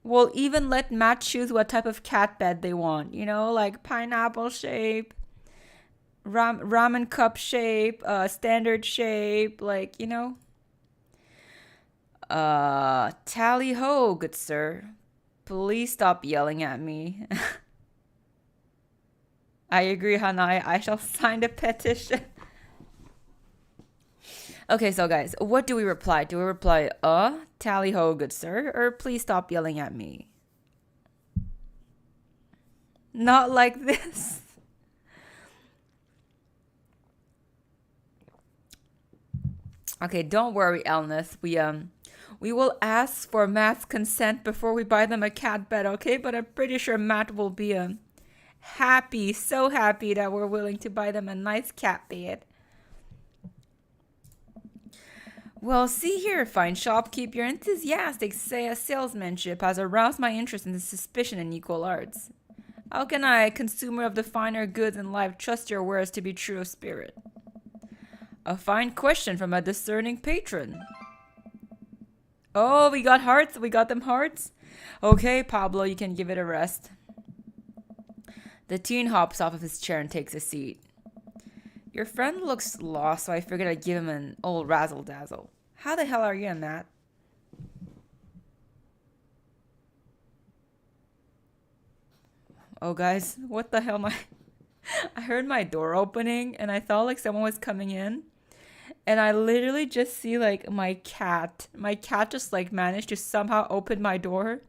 We'll even let Matt choose what type of cat bed they want. You know, like pineapple shape, ramen cup shape, standard shape, like, you know. Tally ho, good sir. Please stop yelling at me. I agree, Hanai. I shall sign the petition. Okay, so guys, what do we reply? Do we reply, tally ho, good sir, or please stop yelling at me? Not like this. Okay, don't worry, Elneth. We will ask for Matt's consent before we buy them a cat bed, okay? But I'm pretty sure Matt will be happy, so happy that we're willing to buy them a nice cat bed. Well, see here, fine shopkeep, your enthusiastic salesmanship has aroused my interest in the suspicion in equal arts. How can I, a consumer of the finer goods in life, trust your words to be true of spirit? A fine question from a discerning patron. Oh, we got hearts? We got them hearts? Okay, Pablo, you can give it a rest. The teen hops off of his chair and takes a seat. Your friend looks lost, so I figured I'd give him an old razzle-dazzle. How the hell are you, Matt? Oh, guys, what the hell I heard my door opening, and I thought like someone was coming in. And I literally just see like my cat. My cat just like managed to somehow open my door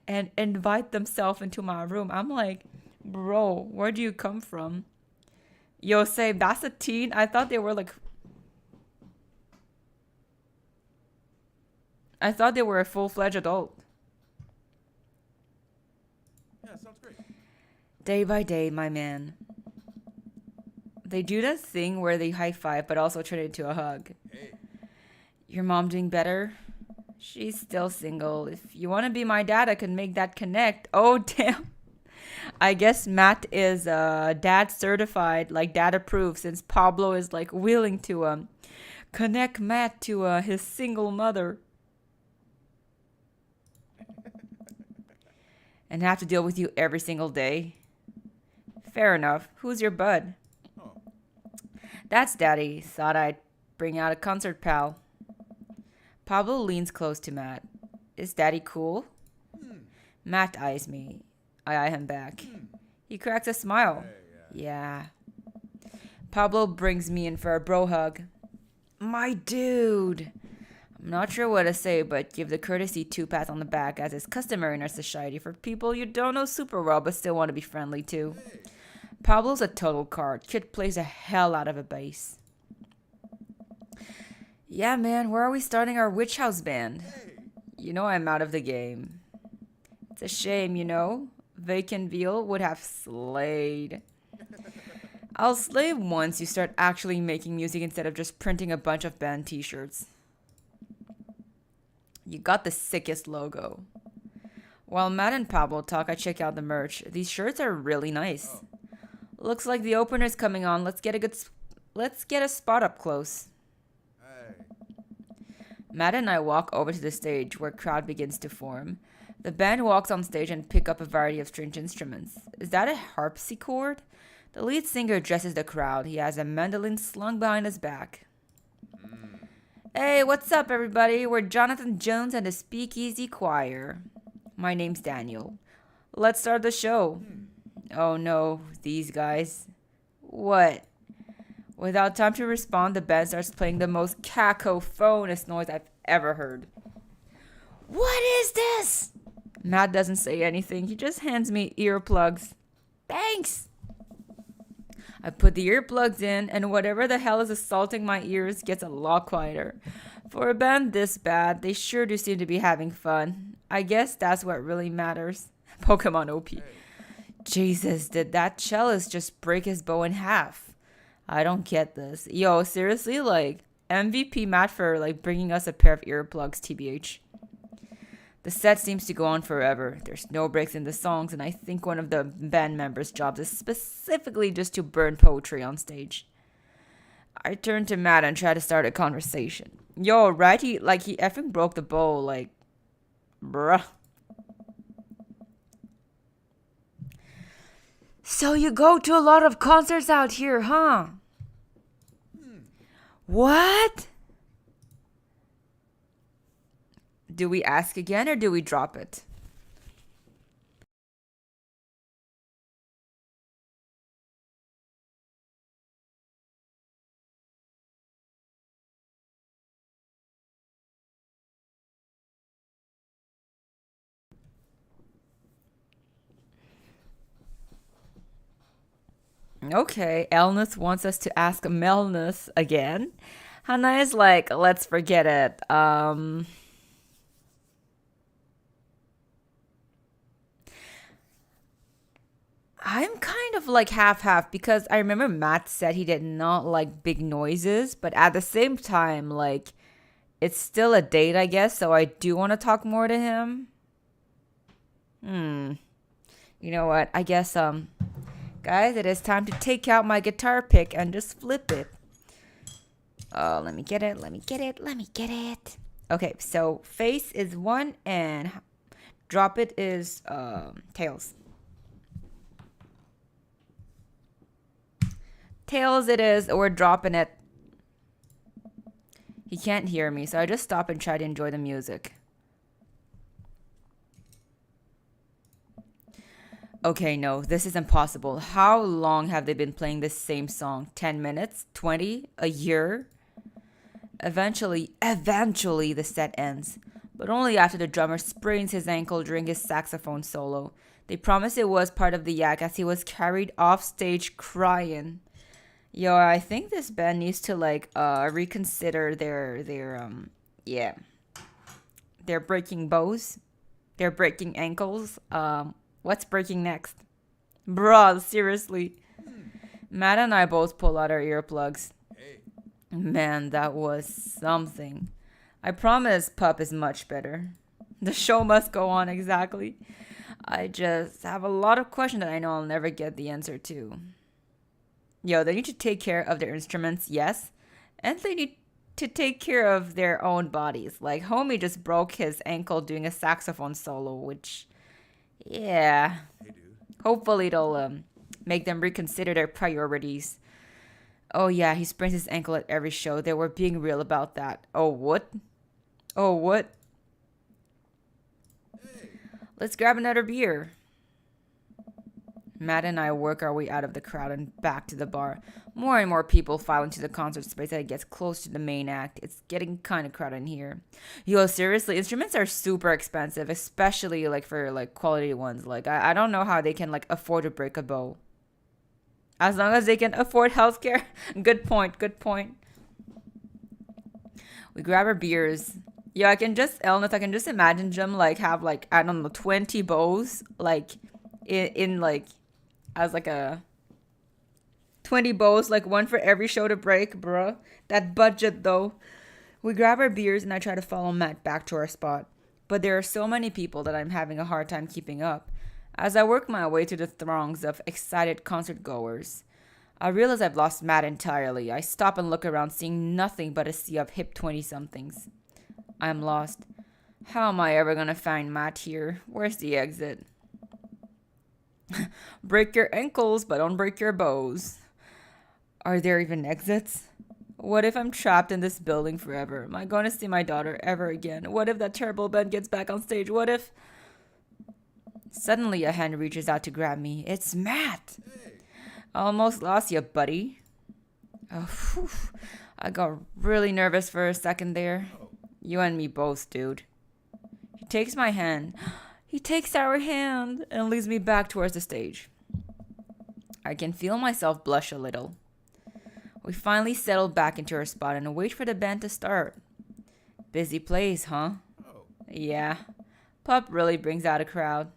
and invite themselves into my room. I'm like, bro, where do you come from? Yo, say, that's a teen? I thought they were like... I thought they were a full-fledged adult.
Yeah, sounds great.
Day by day, my man. They do that thing where they high-five, but also turn it into a hug.
Hey.
Your mom doing better? She's still single. If you want to be my dad, I can make that connect. Oh, damn. I guess Matt is dad certified, like dad approved, since Pablo is like willing to connect Matt to his single mother. And have to deal with you every single day. Fair enough. Who's your bud?
Oh.
That's Daddy. Thought I'd bring out a concert pal. Pablo leans close to Matt. Is Daddy cool?
Hmm.
Matt eyes me. I eye him back. He cracks a smile.
Hey,
Yeah. Pablo brings me in for a bro hug. My dude. I'm not sure what to say, but give the courtesy 2 pats on the back as is customary in our society for people you don't know super well but still want to be friendly to.
hey,
Pablo's a total card. Kid plays the hell out of a bass. Yeah, man, where are we starting our witch house band?
hey.
You know I'm out of the game. It's a shame, you know? Vacant Veal would have slayed. I'll slay once you start actually making music instead of just printing a bunch of band t-shirts. You got the sickest logo. While Matt and Pablo talk, I check out the merch. These shirts are really nice.
Oh.
Looks like the opener's coming on. Let's get a spot up close.
Hey.
Matt and I walk over to the stage where crowd begins to form. The band walks on stage and pick up a variety of strange instruments. Is that a harpsichord? The lead singer addresses the crowd. He has a mandolin slung behind his back. Hey, what's up, everybody? We're Jonathan Jones and the Speakeasy Choir. My name's Daniel. Let's start the show. Oh no, these guys. What? Without time to respond, the band starts playing the most cacophonous noise I've ever heard. What is this? Matt doesn't say anything. He just hands me earplugs. Thanks. I put the earplugs in, and whatever the hell is assaulting my ears gets a lot quieter. For a band this bad, they sure do seem to be having fun. I guess that's what really matters. Pokemon OP. Jesus, did that cellist just break his bow in half? I don't get this. Yo, seriously, like, MVP Matt for, like, bringing us a pair of earplugs, TBH. The set seems to go on forever. There's no breaks in the songs, and I think one of the band members' jobs is specifically just to burn poetry on stage. I turn to Matt and try to start a conversation. Yo, right? He effing broke the bowl, like, bruh. So you go to a lot of concerts out here, huh? What? Do we ask again or do we drop it? Okay, Elneth wants us to ask Melneth again. Hannah is like, let's forget it. I'm kind of like half because I remember Matt said he did not like big noises, but at the same time, like, it's still a date, I guess, so I do want to talk more to him. You know what? I guess, guys, it is time to take out my guitar pick and just flip it. Oh, let me get it. Okay, so face is 1 and drop it is tails. Tails it is, we're dropping it. He can't hear me, so I just stop and try to enjoy the music. Okay, no, this is impossible. How long have they been playing this same song? 10 minutes? 20? A year? Eventually, the set ends. But only after the drummer sprains his ankle during his saxophone solo. They promise it was part of the yak as he was carried off stage crying. Yo, I think this band needs to like reconsider their they're breaking bows. They're breaking ankles. What's breaking next? Bruh, seriously. Matt and I both pull out our earplugs.
Hey.
Man, that was something. I promise Pup is much better. The show must go on, exactly. I just have a lot of questions that I know I'll never get the answer to. Yo, they need to take care of their instruments, yes. And they need to take care of their own bodies. Like, homie just broke his ankle doing a saxophone solo, which, yeah.
Hey, dude.
Hopefully it'll make them reconsider their priorities. Oh yeah, he sprains his ankle at every show. They were being real about that. Oh, what? Oh, what?
Hey.
Let's grab another beer. Matt and I work our way out of the crowd and back to the bar. More and more people file into the concert space as it gets close to the main act. It's getting kind of crowded in here. Yo, seriously, instruments are super expensive, especially like for like quality ones. Like I don't know how they can like afford to break a bow. As long as they can afford healthcare. Good point. Good point. We grab our beers. Yeah, I can just Elneth, I can just imagine Jim like have like I don't know 20 bows like in like as like a 20 bows, like one for every show to break, bruh. That budget though. We grab our beers and I try to follow Matt back to our spot. But there are so many people that I'm having a hard time keeping up. As I work my way through the throngs of excited concert goers, I realize I've lost Matt entirely. I stop and look around, seeing nothing but a sea of hip 20 somethings. I'm lost. How am I ever gonna find Matt here? Where's the exit? Break your ankles, but don't break your bows. Are there even exits? What if I'm trapped in this building forever? Am I going to see my daughter ever again? What if that terrible Ben gets back on stage? What if... Suddenly, a hand reaches out to grab me. It's Matt!
Hey.
Almost lost you, buddy. Oh, phew. I got really nervous for a second there.
Oh.
You and me both, dude. He takes my hand. He takes our hand and leads me back towards the stage. I can feel myself blush a little. We finally settle back into our spot and wait for the band to start. Busy place, huh?
Oh.
Yeah. Pop really brings out a crowd.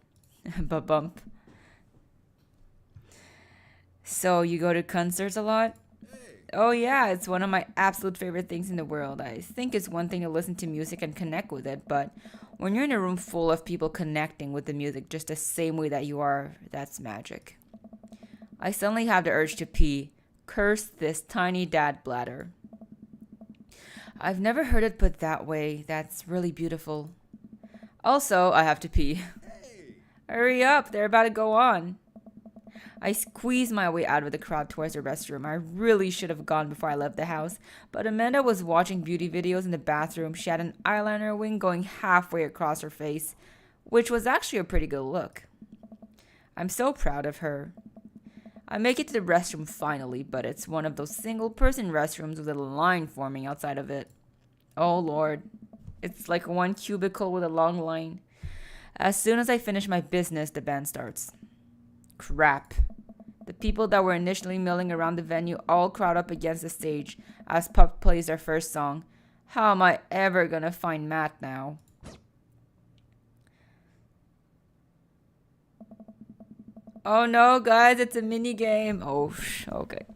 Ba-bump. So, you go to concerts a lot?
Hey.
Oh, yeah, it's one of my absolute favorite things in the world. I think it's one thing to listen to music and connect with it, but when you're in a room full of people connecting with the music just the same way that you are, that's magic. I suddenly have the urge to pee. Curse this tiny dad bladder. I've never heard it put that way. That's really beautiful. Also, I have to pee.
Hey.
Hurry up, they're about to go on. I squeeze my way out of the crowd towards the restroom. I really should have gone before I left the house, but Amanda was watching beauty videos in the bathroom. She had an eyeliner wing going halfway across her face, which was actually a pretty good look. I'm so proud of her. I make it to the restroom finally, but it's one of those single-person restrooms with a line forming outside of it. Oh, Lord. It's like one cubicle with a long line. As soon as I finish my business, the band starts. Crap. The people that were initially milling around the venue all crowd up against the stage as Pup plays their first song. How am I ever gonna find Matt now? Oh no, guys, it's a mini game. Oh, okay.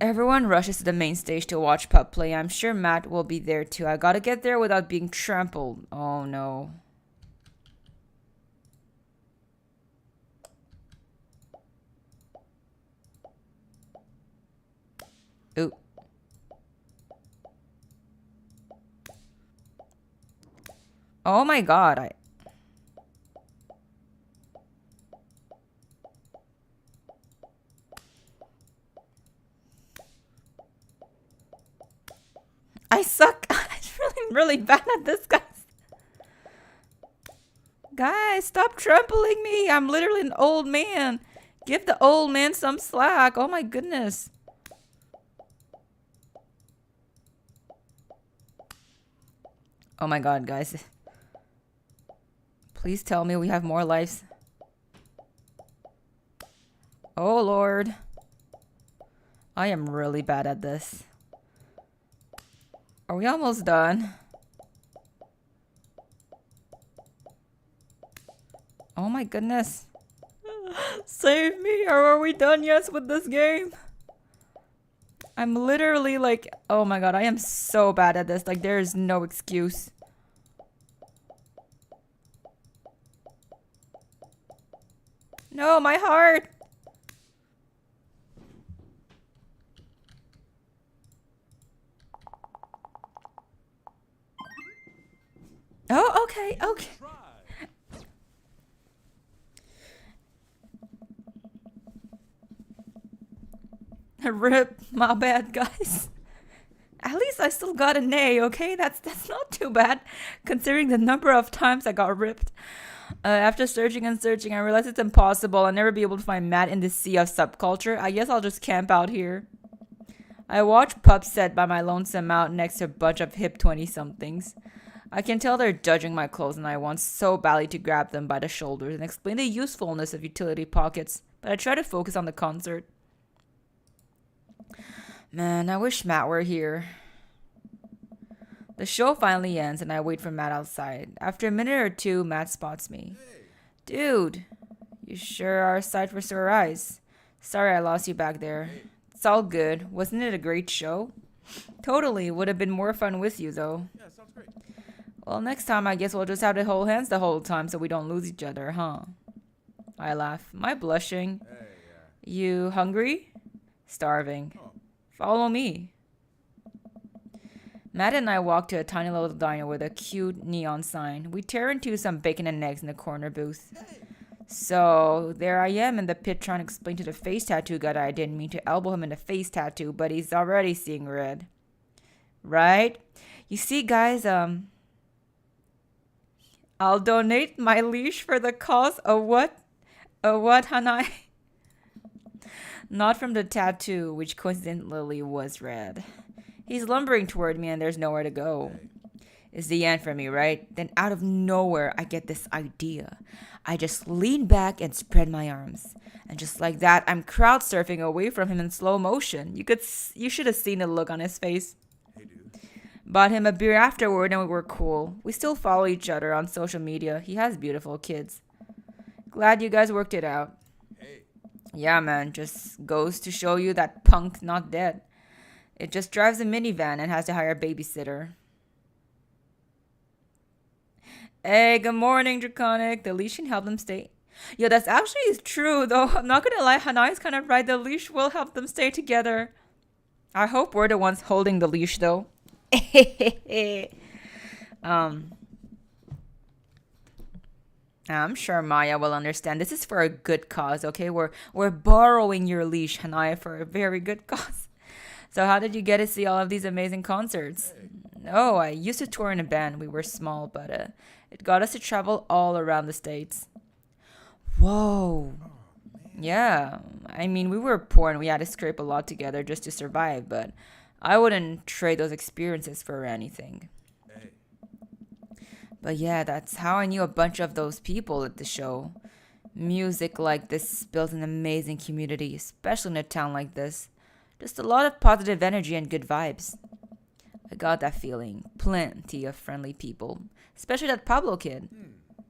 Everyone rushes to the main stage to watch Pup play. I'm sure Matt will be there too. I gotta get there without being trampled. Oh no. Ooh. Oh my god, I suck. I'm really bad at this, guys. Guys, stop trampling me. I'm literally an old man. Give the old man some slack. Oh my goodness. Oh my god, guys. Please tell me we have more lives. Oh Lord. I am really bad at this. Are we almost done? Oh my goodness. Save me, or are we done yet with this game? I'm literally like, oh my god, I am so bad at this. Like, there is no excuse. No, my heart. Oh, okay, okay.
Try.
Rip, my bad, guys. at least I still got an A, okay? That's not too bad, considering the number of times I got ripped. After searching and searching, I realized it's impossible. I'll never be able to find Matt in this sea of subculture. I guess I'll just camp out here. I watch Pup Set by my lonesome mountain next to a bunch of hip 20-somethings. I can tell they're judging my clothes and I want so badly to grab them by the shoulders and explain the usefulness of utility pockets, but I try to focus on the concert. Man, I wish Matt were here. The show finally ends and I wait for Matt outside. After a minute or two, Matt spots me. Dude, you sure are a sight for sore eyes. Sorry I lost you back there. It's all good. Wasn't it a great show? Totally. Would have been more fun with you, though.
Yeah, sounds great.
Well, next time I guess we'll just have to hold hands the whole time so we don't lose each other, huh? I laugh. Am I blushing?
Hey,
You hungry? Starving.
Oh.
Follow me. Matt and I walk to a tiny little diner with a cute neon sign. We tear into some bacon and eggs in the corner booth. So there I am in the pit trying to explain to the face tattoo guy that I didn't mean to elbow him in the face tattoo, but he's already seeing red. Right? You see, guys, I'll donate my leash for the cause of what? A what, Hanai? Not from the tattoo, which coincidentally was red. He's lumbering toward me and there's nowhere to go. It's the end for me, right? Then out of nowhere, I get this idea. I just lean back and spread my arms. And just like that, I'm crowd surfing away from him in slow motion. You should have seen the look on his face.
Hey, dude.
Bought him a beer afterward and we were cool. We still follow each other on social media. He has beautiful kids. Glad you guys worked it out.
Hey.
Yeah, man, just goes to show you that punk's not dead. It just drives a minivan and has to hire a babysitter. Hey, good morning, Draconic. The leash can help them stay. Yo, that's actually true, though. I'm not gonna lie, Hanai's kind of right. The leash will help them stay together. I hope we're the ones holding the leash, though. I'm sure Maya will understand. This is for a good cause, okay? We're borrowing your leash, Hanai, for a very good cause. So how did you get to see all of these amazing concerts? Oh, I used to tour in a band. We were small, but it got us to travel all around the States. Whoa. Yeah, I mean, we were poor and we had to scrape a lot together just to survive, but I wouldn't trade those experiences for anything.
Hey.
But yeah, that's how I knew a bunch of those people at the show. Music like this builds an amazing community, especially in a town like this. Just a lot of positive energy and good vibes. I got that feeling. Plenty of friendly people. Especially that Pablo kid.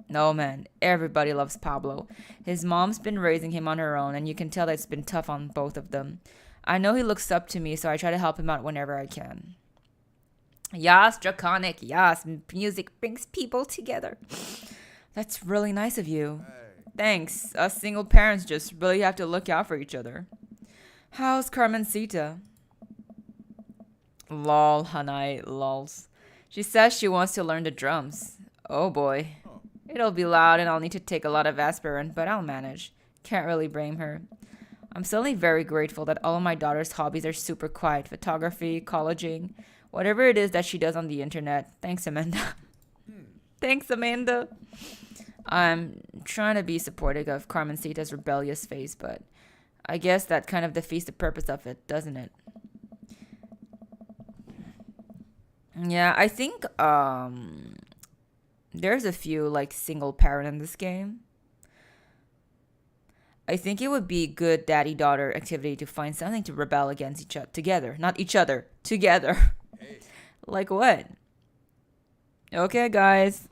No, man. Everybody loves Pablo. His mom's been raising him on her own, and you can tell that it's been tough on both of them. I know he looks up to me, so I try to help him out whenever I can. Yes, Draconic. Yes, music brings people together. That's really nice of you.
Hey.
Thanks. Us single parents just really have to look out for each other. How's Carmencita? Lol, Hanai, lols. She says she wants to learn the drums. Oh boy.
Oh.
It'll be loud and I'll need to take a lot of aspirin, but I'll manage. Can't really blame her. I'm suddenly very grateful that all of my daughter's hobbies are super quiet. Photography, colleging, whatever it is that she does on the internet. Thanks, Amanda. Thanks, Amanda. I'm trying to be supportive of Carmencita's rebellious phase, but I guess that kind of defeats the purpose of it, doesn't it? Yeah, I think there's a few like single parent in this game. I think it would be good daddy-daughter activity to find something to rebel against each other together, not each other, together.
Hey.
Like what? Okay, guys.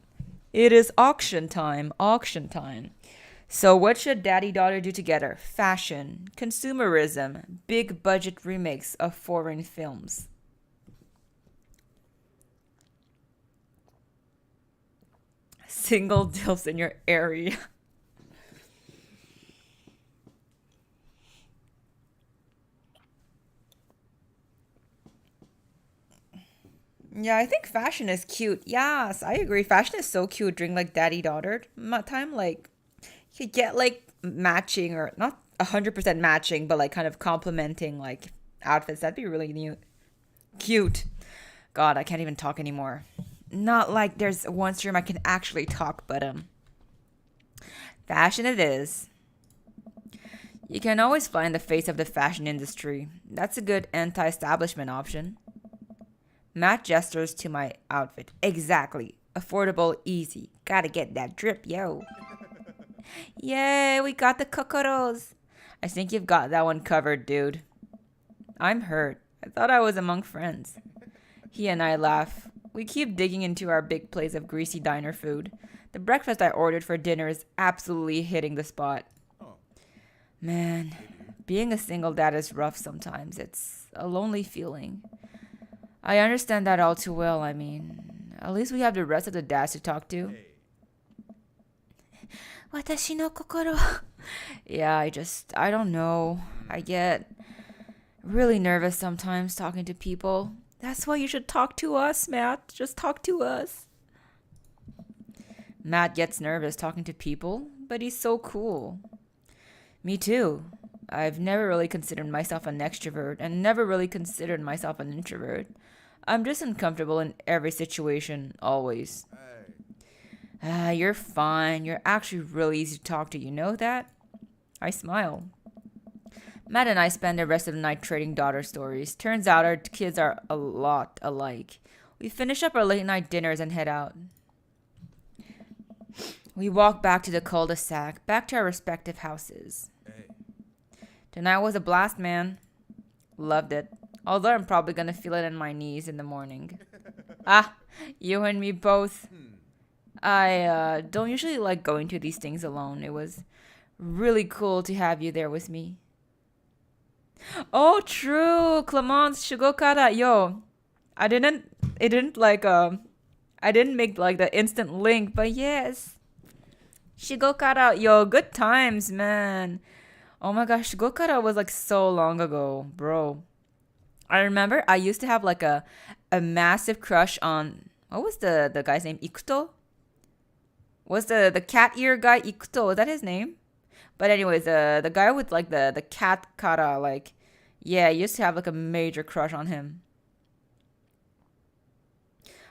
It is auction time. Auction time. So what should daddy-daughter do together? Fashion, consumerism, big budget remakes of foreign films. Single deals in your area. Yeah, I think fashion is cute. Yes, I agree. Fashion is so cute during like daddy daughter time. Like you could get like matching or not 100% matching, but like kind of complementing like outfits. That'd be really new, cute. God, I can't even talk anymore. Not like there's one stream I can actually talk, but fashion it is. You can always fly in the face of the fashion industry. That's a good anti-establishment option. Matt gestures to my outfit. Exactly. Affordable, easy. Gotta get that drip, yo. Yay, we got the kokoros. I think you've got that one covered, dude. I'm hurt. I thought I was among friends. He and I laugh. We keep digging into our big plates of greasy diner food. The breakfast I ordered for dinner is absolutely hitting the spot.
Oh,
Man, being a single dad is rough sometimes. It's a lonely feeling. I understand that all too well. I mean, at least we have the rest of the dads to talk to.
hey.
Watashi no kokoro. Yeah, I don't know. I get really nervous sometimes talking to people. That's why you should talk to us, Matt. Just talk to us. Matt gets nervous talking to people, but he's so cool. Me too. I've never really considered myself an extrovert and never really considered myself an introvert. I'm just uncomfortable in every situation, always.
Hey.
Ah, you're fine. You're actually really easy to talk to. You know that? I smile. Matt and I spend the rest of the night trading daughter stories. Turns out our kids are a lot alike. We finish up our late night dinners and head out. We walk back to the cul-de-sac, back to our respective houses.
Hey.
Tonight was a blast, man. Loved it. Although I'm probably gonna feel it in my knees in the morning. Ah, you and me both. I don't usually like going to these things alone. It was really cool to have you there with me. Oh, true. Clemence Shugokara. Yo, I didn't make like the instant link, but yes. Shigokara. Yo, good times, man. Oh my gosh, Shigokara was like so long ago, bro. I remember I used to have like a massive crush on, what was the guy's name? Ikuto? Was the cat ear guy Ikuto? Was that his name? But anyways, the guy with like the cat kara, like, yeah, I used to have like a major crush on him.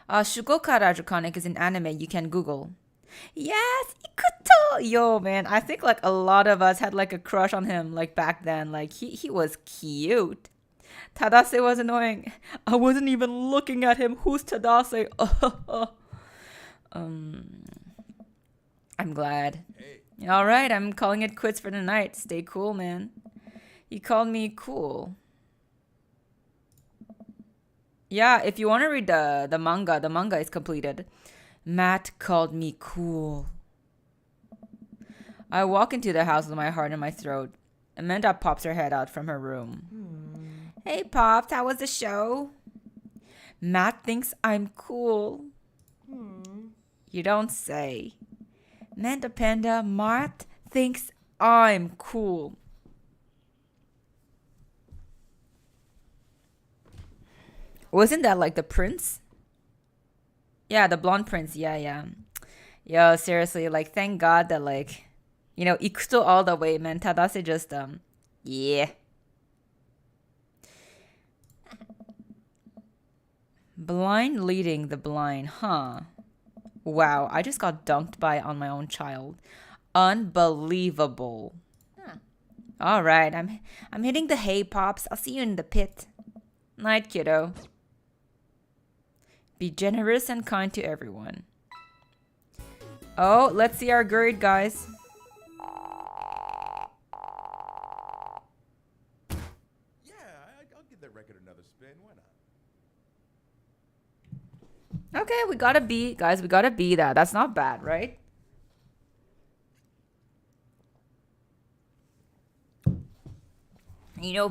Shugokara Draconic is an anime you can Google. Yes, Ikuto! Yo, man, I think like a lot of us had like a crush on him like back then. Like he was cute. Tadase was annoying. I wasn't even looking at him. Who's Tadase? I'm glad.
Hey.
All right, I'm calling it quits for the night. Stay cool, man. You called me cool. Yeah, if you want to read the manga is completed. Matt called me cool. I walk into the house with my heart in my throat. Amanda pops her head out from her room. Hey, Pops, how was the show? Matt thinks I'm cool. You don't say. Manda Panda, Matt thinks I'm cool. Wasn't that like the prince? Yeah, the blonde prince. Yeah. Yo, seriously, like thank God that like, Ikuto all the way, man. Tadase just yeah. Blind leading the blind, huh? Wow, I just got dunked by on my own child. Unbelievable.
Huh.
All right, I'm hitting the hay, Pops. I'll see you in the pit. Night, kiddo. Be generous and kind to everyone. Oh, let's see our grade, guys.
Yeah, I'll give that record another spin. Why not?
Okay, we got a B. Guys, we got a B. That's not bad, right?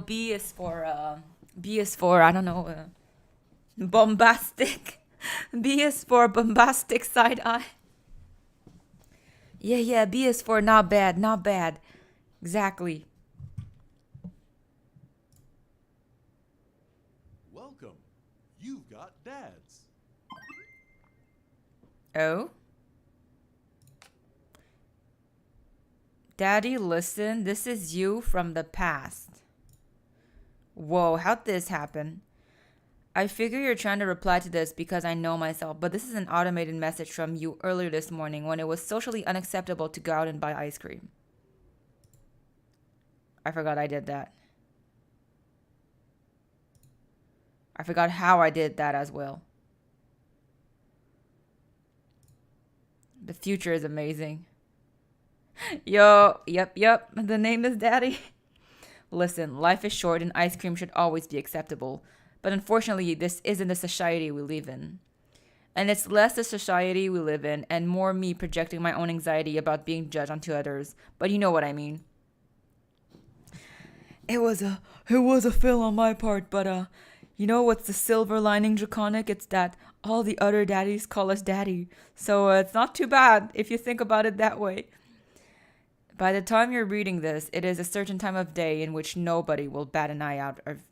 B is for I don't know, bombastic. B is for bombastic side eye. Yeah, B is for not bad. Exactly.
Welcome. You've got dads.
Oh? Daddy, listen, this is you from the past. Whoa, how'd this happen? I figure you're trying to reply to this because I know myself, but this is an automated message from you earlier this morning when it was socially unacceptable to go out and buy ice cream. I forgot I did that. I forgot how I did that as well. The future is amazing. Yo, yep. The name is Daddy. Listen, life is short and ice cream should always be acceptable. But unfortunately, this isn't the society we live in. And it's less the society we live in and more me projecting my own anxiety about being judged onto others. But you know what I mean. It was a fail on my part, but you know what's the silver lining, Draconic? It's that all the other daddies call us daddy. So it's not too bad if you think about it that way. By the time you're reading this, it is a certain time of day in which nobody will bat an eye out of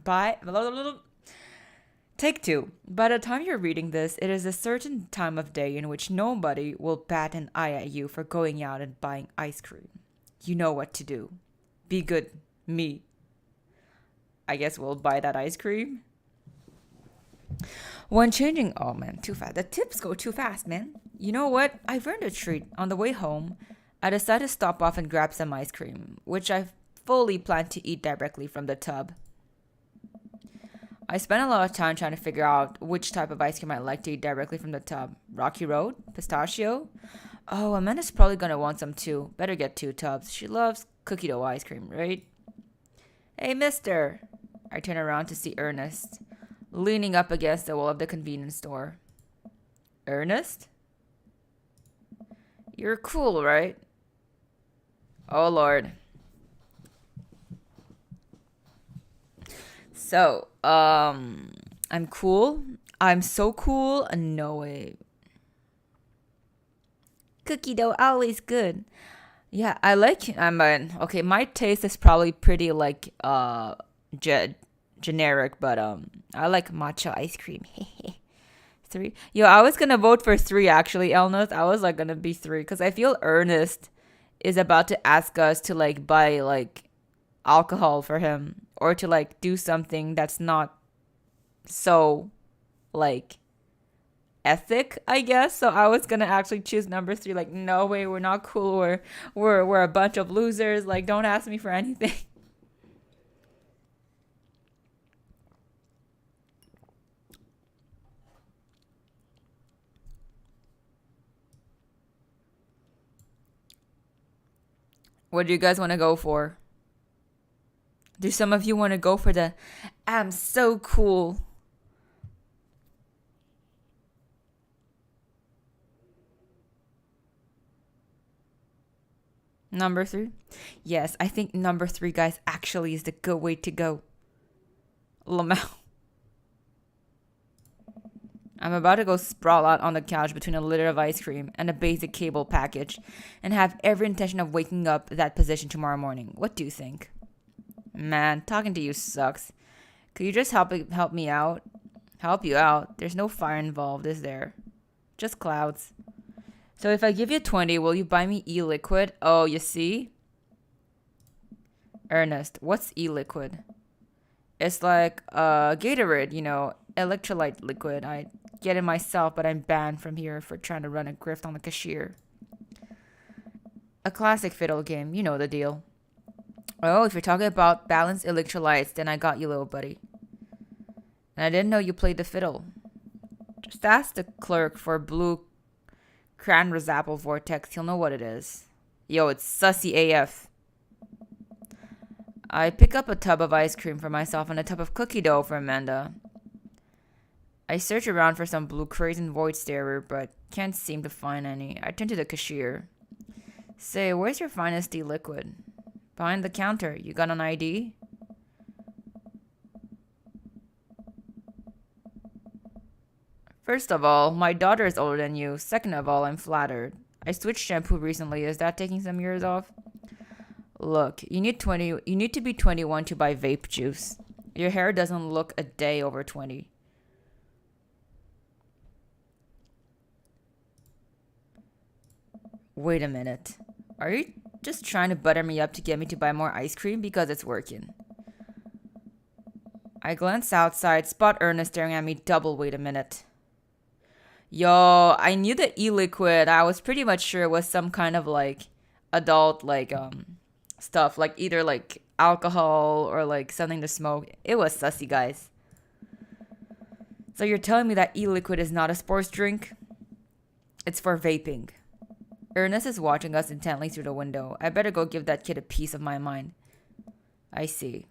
by Take two. By the time you're reading this, it is a certain time of day in which nobody will bat an eye at you for going out and buying ice cream. You know what to do. Be good, me. I guess we'll buy that ice cream. When changing, oh man, too fast. The tips go too fast, man. You know what? I've earned a treat. On the way home, I decided to stop off and grab some ice cream, which I fully planned to eat directly from the tub. I spent a lot of time trying to figure out which type of ice cream I like to eat directly from the tub. Rocky Road? Pistachio? Oh, Amanda's probably gonna want some too. Better get 2 tubs. She loves cookie dough ice cream, right? Hey, mister. I turn around to see Ernest, leaning up against the wall of the convenience store. Ernest? You're cool, right? Oh, Lord. So, I'm cool. I'm so cool. No way. Cookie dough always good. Yeah, I like. Okay. My taste is probably pretty like generic, but I like matcha ice cream. 3. Yo, I was gonna vote for 3 actually, Elneth. I was like gonna be 3 because I feel Ernest is about to ask us to like buy like alcohol for him or to like do something that's not so like ethic, I guess. So I was gonna actually choose number 3. Like, no way, we're not cool. We're a bunch of losers. Like, don't ask me for anything. What do you guys want to go for? Do some of you want to go for the I'm so cool? Number 3? Yes, I think number 3, guys, actually is the good way to go. Lamau. I'm about to go sprawl out on the couch between a litter of ice cream and a basic cable package and have every intention of waking up that position tomorrow morning. What do you think? Man, talking to you sucks. Could you just help me out? Help you out? There's no fire involved, is there? Just clouds. So if I give you 20, will you buy me e-liquid? Oh, you see? Ernest, what's e-liquid? It's like Gatorade, electrolyte liquid. I get it myself, but I'm banned from here for trying to run a grift on the cashier. A classic fiddle game, you know the deal. Oh, if you're talking about balanced electrolytes, then I got you, little buddy. And I didn't know you played the fiddle. Just ask the clerk for blue Cran-Apple Vortex. He'll know what it is. Yo, it's sussy AF. I pick up a tub of ice cream for myself and a tub of cookie dough for Amanda. I search around for some blue craze and void starer, but can't seem to find any. I turn to the cashier. Say, where's your finest liquid? Behind the counter. You got an ID? First of all, my daughter is older than you. Second of all, I'm flattered. I switched shampoo recently. Is that taking some years off? Look, you need to be 21 to buy vape juice. Your hair doesn't look a day over 20. Wait a minute. Are you just trying to butter me up to get me to buy more ice cream because it's working? I glance outside, spot Ernest staring at me double. Wait a minute. Yo, I knew the e-liquid. I was pretty much sure it was some kind of like adult like stuff, like either like alcohol or like something to smoke. It was sussy, guys. So you're telling me that e-liquid is not a sports drink? It's for vaping. Ernest is watching us intently through the window. I better go give that kid a piece of my mind. I see.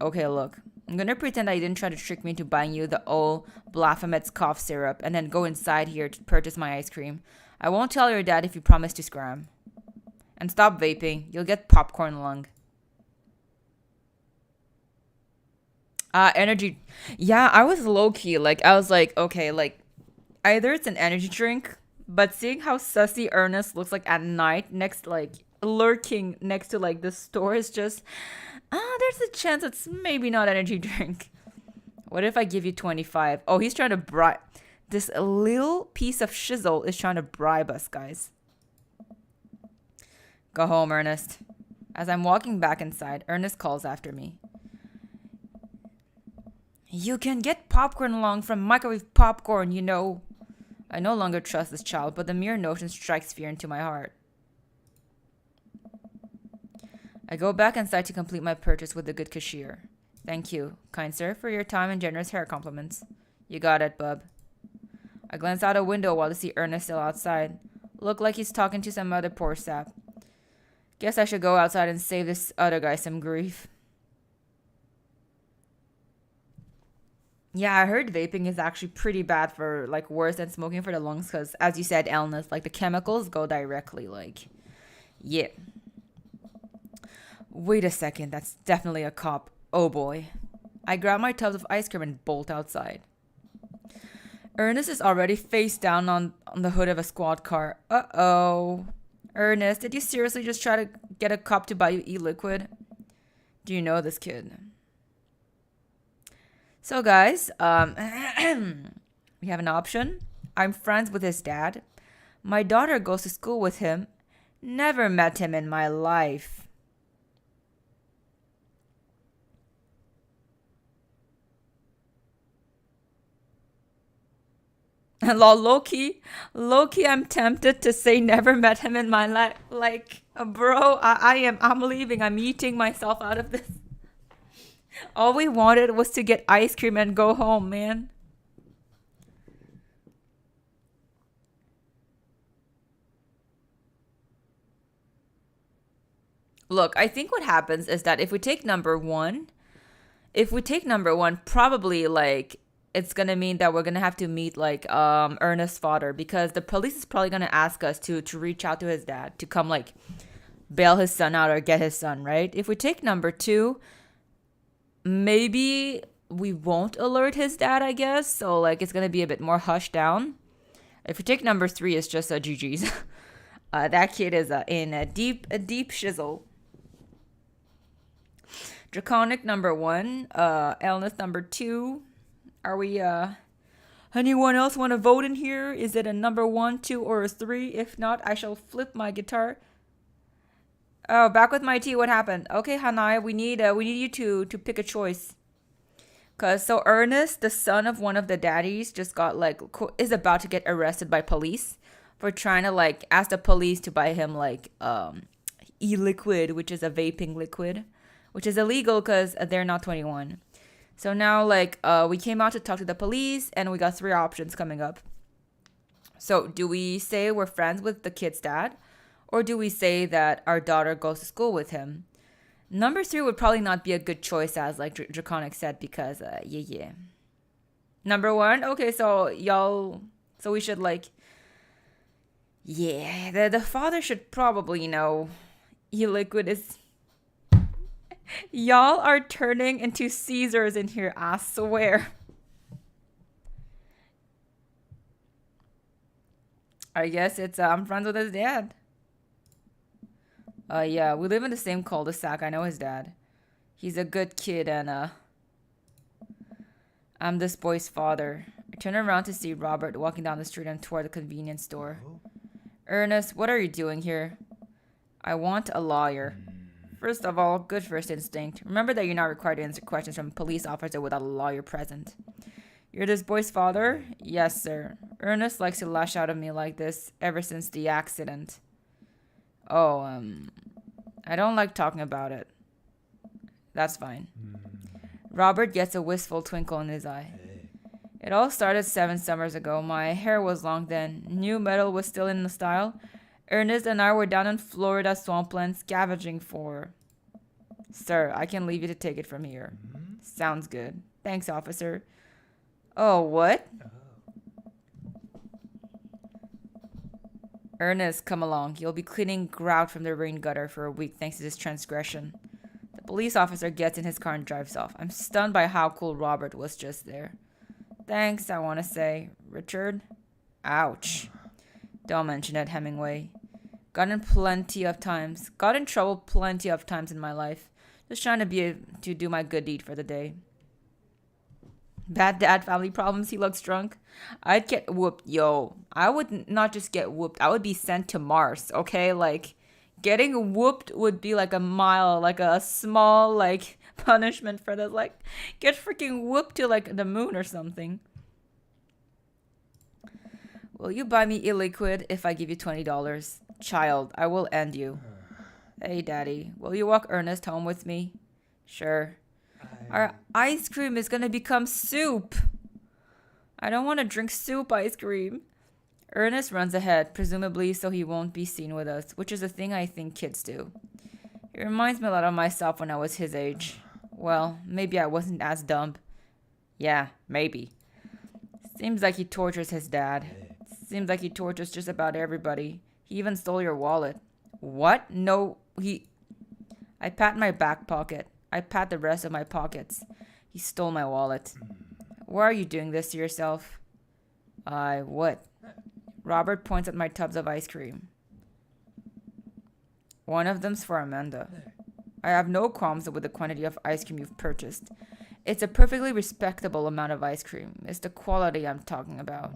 Okay, look. I'm gonna pretend I didn't try to trick me into buying you the old Blaphomets cough syrup and then go inside here to purchase my ice cream. I won't tell your dad if you promise to scram. And stop vaping. You'll get popcorn lung. Energy. Yeah, I was low key. Like, I was like, okay, like, either it's an energy drink, but seeing how sussy Ernest looks like at night next, like, lurking next to, like, the store is just, there's a chance it's maybe not energy drink. What if I give you 25? Oh, he's trying to bribe. This little piece of shizzle is trying to bribe us, guys. Go home, Ernest. As I'm walking back inside, Ernest calls after me. You can get popcorn lung from microwave popcorn, you know. I no longer trust this child, but the mere notion strikes fear into my heart. I go back inside to complete my purchase with the good cashier. Thank you, kind sir, for your time and generous hair compliments. You got it, bub. I glance out a window while I see Ernest still outside. Look like he's talking to some other poor sap. Guess I should go outside and save this other guy some grief. Yeah, I heard vaping is actually pretty bad for, like, worse than smoking for the lungs because, as you said, illness, like, the chemicals go directly, like, yeah. Wait a second, that's definitely a cop. Oh boy. I grab my tubs of ice cream and bolt outside. Ernest is already face down on the hood of a squad car. Uh-oh. Ernest, did you seriously just try to get a cop to buy you e-liquid? Do you know this kid? So guys, we have an option. I'm friends with his dad. My daughter goes to school with him. Never met him in my life. Low-key, I'm tempted to say never met him in my life. Like, bro, I'm leaving. I'm eating myself out of this. All we wanted was to get ice cream and go home, man. Look, I think what happens is that if we take number one, probably like it's gonna mean that we're gonna have to meet like Ernest's father because the police is probably gonna ask us to reach out to his dad to come like bail his son out or get his son, right? If we take number two, maybe we won't alert his dad, I guess. So like it's gonna be a bit more hushed down. If we take number three, it's just a GG's. That kid is in a deep shizzle. Draconic number one, illness number two. Are we anyone else want to vote in here? Is it a number 1, 2, or a 3? If not, I shall flip my guitar. Oh, back with my tea. What happened? Okay, Hanai, we need you to pick a choice. Cause so Ernest, the son of one of the daddies, just got like is about to get arrested by police for trying to like ask the police to buy him like e-liquid, which is a vaping liquid, which is illegal because they're not 21. So now like we came out to talk to the police and we got 3 options coming up. So do we say we're friends with the kid's dad? Or do we say that our daughter goes to school with him? Number 3 would probably not be a good choice, as like Draconic said, because yeah. Number 1, okay, so y'all, so we should like, yeah, the father should probably know e-liquid is. Y'all are turning into Caesars in here, I swear. I guess it's I'm friends with his dad. Yeah, we live in the same cul-de-sac. I know his dad. He's a good kid and I'm this boy's father. I turn around to see Robert walking down the street and toward the convenience store. Ernest, what are you doing here? I want a lawyer. First of all, good first instinct. Remember that you're not required to answer questions from a police officer without a lawyer present. You're this boy's father? Yes, sir. Ernest likes to lash out at me like this ever since the accident. Oh, I don't like talking about it. That's fine. Robert gets a wistful twinkle in his eye. It all started 7 summers ago. My hair was long then. New metal was still in the style. Ernest and I were down in Florida swampland scavenging for... Sir, I can leave you to take it from here. Sounds good. Thanks, officer. Oh, what? Ernest, come along. You'll be cleaning grout from the rain gutter for a week thanks to this transgression. The police officer gets in his car and drives off. I'm stunned by how cool Robert was just there. Thanks, I want to say. Richard? Ouch. Don't mention it, Hemingway. Got in trouble plenty of times in my life. Just trying to do my good deed for the day. Bad dad, family problems, he looks drunk. I'd get whooped. Yo, I would not just get whooped. I would be sent to Mars, okay? Like, getting whooped would be like a small, like, punishment for this. Like, get freaking whooped to, like, the moon or something. Will you buy me illiquid if I give you $20? Child, I will end you. Hey, Daddy, will you walk Ernest home with me? Sure. Our ice cream is gonna become soup. I don't want to drink soup ice cream. Ernest runs ahead, presumably so he won't be seen with us, which is a thing I think kids do. He reminds me a lot of myself when I was his age. Well, maybe I wasn't as dumb. Yeah, maybe. Seems like he tortures his dad. Seems like he tortures just about everybody. He even stole your wallet. What? No, I pat my back pocket. I pat the rest of my pockets. He stole my wallet. Why are you doing this to yourself? What? Robert points at my tubs of ice cream. One of them's for Amanda. I have no qualms with the quantity of ice cream you've purchased. It's a perfectly respectable amount of ice cream. It's the quality I'm talking about.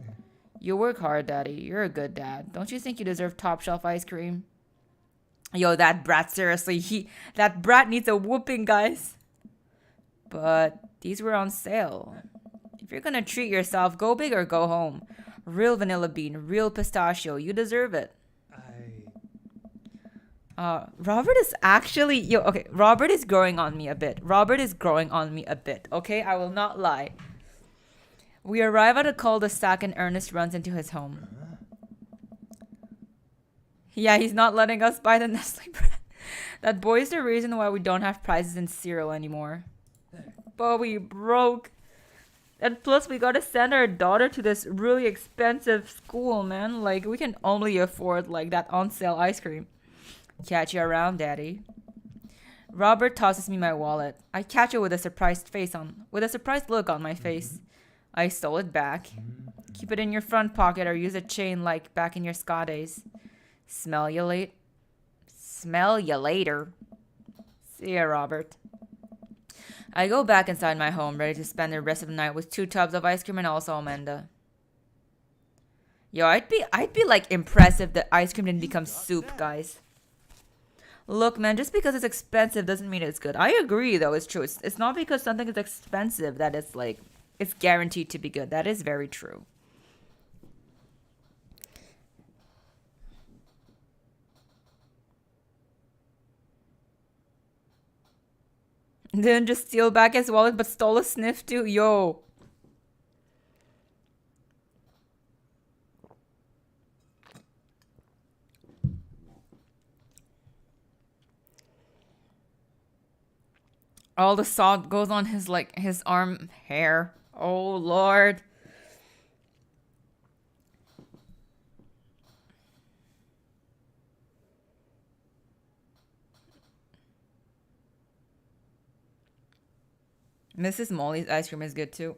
You work hard, Daddy. You're a good dad. Don't you think you deserve top shelf ice cream? Yo, that brat, seriously, that brat needs a whooping, guys. But these were on sale. If you're gonna treat yourself, go big or go home. Real vanilla bean, real pistachio, you deserve it. Robert is actually, okay, Robert is growing on me a bit. Okay? I will not lie. We arrive at a cul-de-sac and Ernest runs into his home. Yeah, he's not letting us buy the Nestle bread. That boy's the reason why we don't have prizes in cereal anymore. But we broke. And plus, we gotta send our daughter to this really expensive school, man. Like, we can only afford, like, that on-sale ice cream. Catch you around, Daddy. Robert tosses me my wallet. I catch it with a surprised look on my face. I stole it back. Keep it in your front pocket or use a chain like back in your ska days. Smell you later. See ya, Robert. I go back inside my home, ready to spend the rest of the night with 2 tubs of ice cream and also Amanda. Yo, I'd be like impressed if the ice cream didn't become soup, guys. Look, man, just because it's expensive doesn't mean it's good. I agree, though, it's true. It's not because something is expensive that it's like, it's guaranteed to be good. That is very true. Didn't just steal back his wallet, but stole a sniff too? Yo. All the salt goes on his, like, his arm hair. Oh, Lord. Mrs. Molly's ice cream is good too.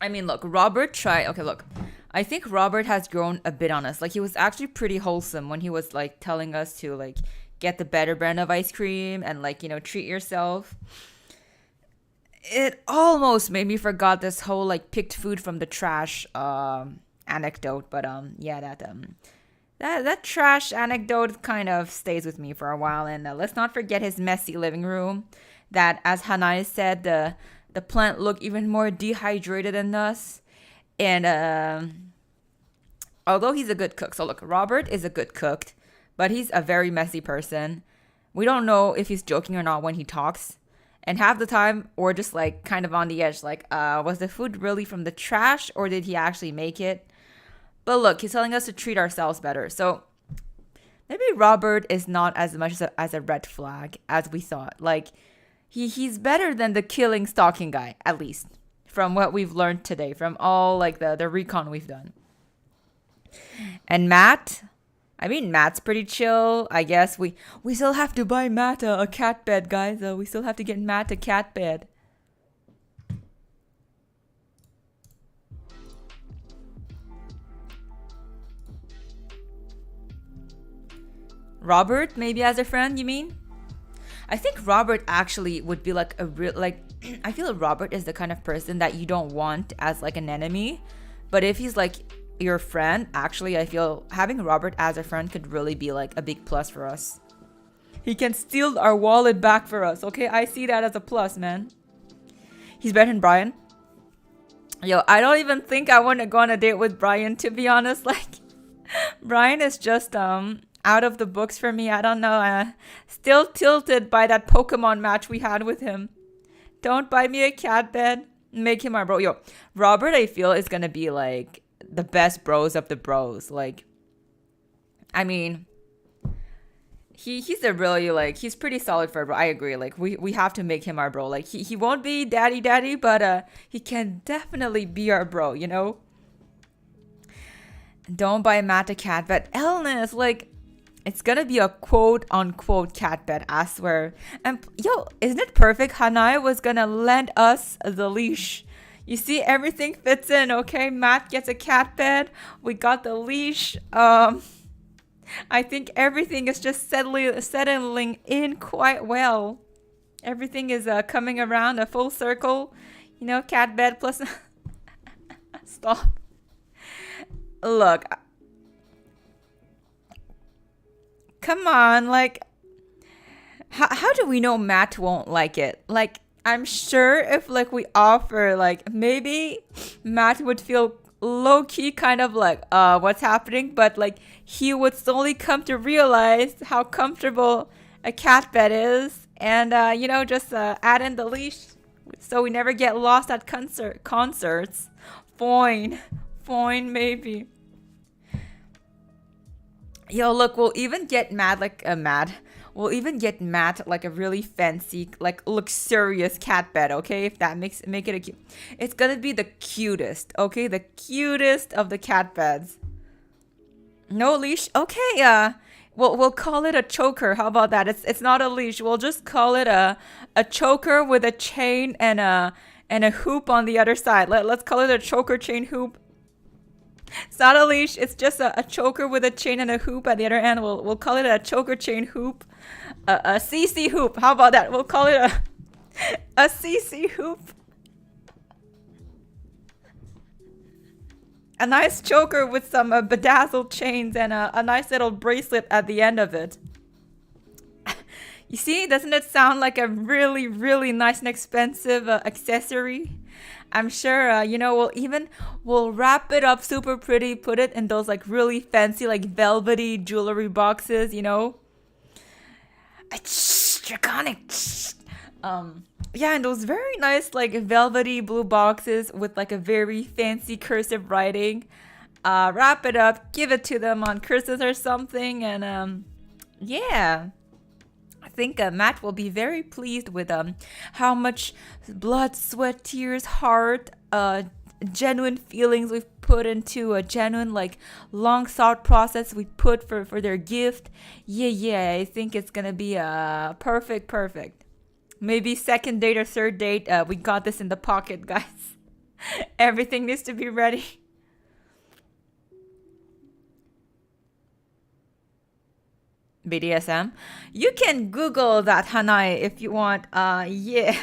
I mean, look, Robert tried. Okay, look. I think Robert has grown a bit on us. Like, he was actually pretty wholesome when he was, like, telling us to, like, get the better brand of ice cream and, like, you know, treat yourself. It almost made me forgot this whole, like, picked food from the trash anecdote. But, yeah, That trash anecdote kind of stays with me for a while, and let's not forget his messy living room. That, as Hanai said, the plant looked even more dehydrated than us. And although he's a good cook, so look, Robert is a good cook, but he's a very messy person. We don't know if he's joking or not when he talks. And half the time, we're just like kind of on the edge, like, was the food really from the trash or did he actually make it? But look, he's telling us to treat ourselves better. So maybe Robert is not as much as a red flag as we thought. Like, he's better than the killing, stalking guy, at least, from what we've learned today, from all like the recon we've done. And Matt, I mean, Matt's pretty chill. I guess we still have to buy Matt a cat bed, guys. We still have to get Matt a cat bed. Robert, maybe as a friend, you mean? I think Robert actually would be like a real like. I feel like Robert is the kind of person that you don't want as like an enemy, but if he's like your friend, actually, I feel having Robert as a friend could really be like a big plus for us. He can steal our wallet back for us. Okay, I see that as a plus, man. He's better than Brian. Yo, I don't even think I want to go on a date with Brian, to be honest. Like, Brian is just out of the books for me. I don't know. Still tilted by that Pokemon match we had with him. Don't buy me a cat bed. Make him our bro. Yo, Robert, I feel, is gonna be like the best bros of the bros. Like, I mean, he's a really like he's pretty solid for a bro. I agree. Like we have to make him our bro. Like he won't be daddy, but he can definitely be our bro, you know? Don't buy Matt a cat bed. Illness, like it's gonna be a quote unquote cat bed, I swear. And yo, isn't it perfect? Hanai was gonna lend us the leash. You see, everything fits in, okay? Matt gets a cat bed. We got the leash. I think everything is just settling in quite well. Everything is coming around a full circle. You know, cat bed plus... Stop. Look. Come on, like... How do we know Matt won't like it? Like, I'm sure if like we offer, like maybe Matt would feel low-key kind of like, what's happening? But like he would slowly come to realize how comfortable a cat bed is. And, you know, just add in the leash so we never get lost at concerts. Fine, maybe. Yo, look, we'll even get We'll even get Matt like a really fancy, like luxurious cat bed, okay? If that make it a cute. It's gonna be the cutest, okay? The cutest of the cat beds. No leash, okay? We'll call it a choker. How about that? It's not a leash. We'll just call it a choker with a chain and a hoop on the other side. Let's call it a choker chain hoop. It's not a leash. It's just a choker with a chain and a hoop at the other end. We'll call it a choker chain hoop. A CC hoop. How about that? We'll call it a CC hoop. A nice choker with some bedazzled chains and a nice little bracelet at the end of it. You see, doesn't it sound like a really, really nice and expensive accessory? I'm sure, you know, we'll wrap it up super pretty, put it in those like really fancy, like velvety jewelry boxes, you know. Draconic. Yeah, and those very nice like velvety blue boxes with like a very fancy cursive writing. Wrap it up, give it to them on curses or something, and yeah. I think Matt will be very pleased with how much blood, sweat, tears, heart, genuine feelings we've put into a genuine, like, long thought process we put for their gift. Yeah, I think it's gonna be perfect. Maybe second date or third date, we got this in the pocket, guys. Everything needs to be ready. BDSM. You can Google that, Hanai, if you want. Yeah.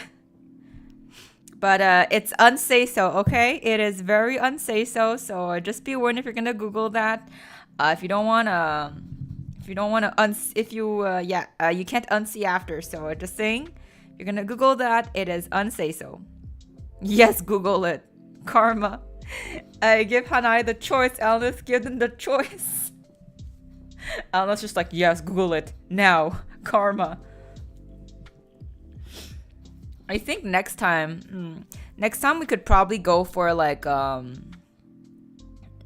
But it's unsay so, okay? It is very unsay so. So just be warned if you're gonna Google that. If you don't wanna, if you don't wanna if you yeah, you can't unsee after. So just saying, you're gonna Google that. It is unsay so. Yes, Google it. Karma. I give Hanai the choice. Alnus, give them the choice. Alnus just like, yes, Google it now. Karma. I think next time we could probably go for like oh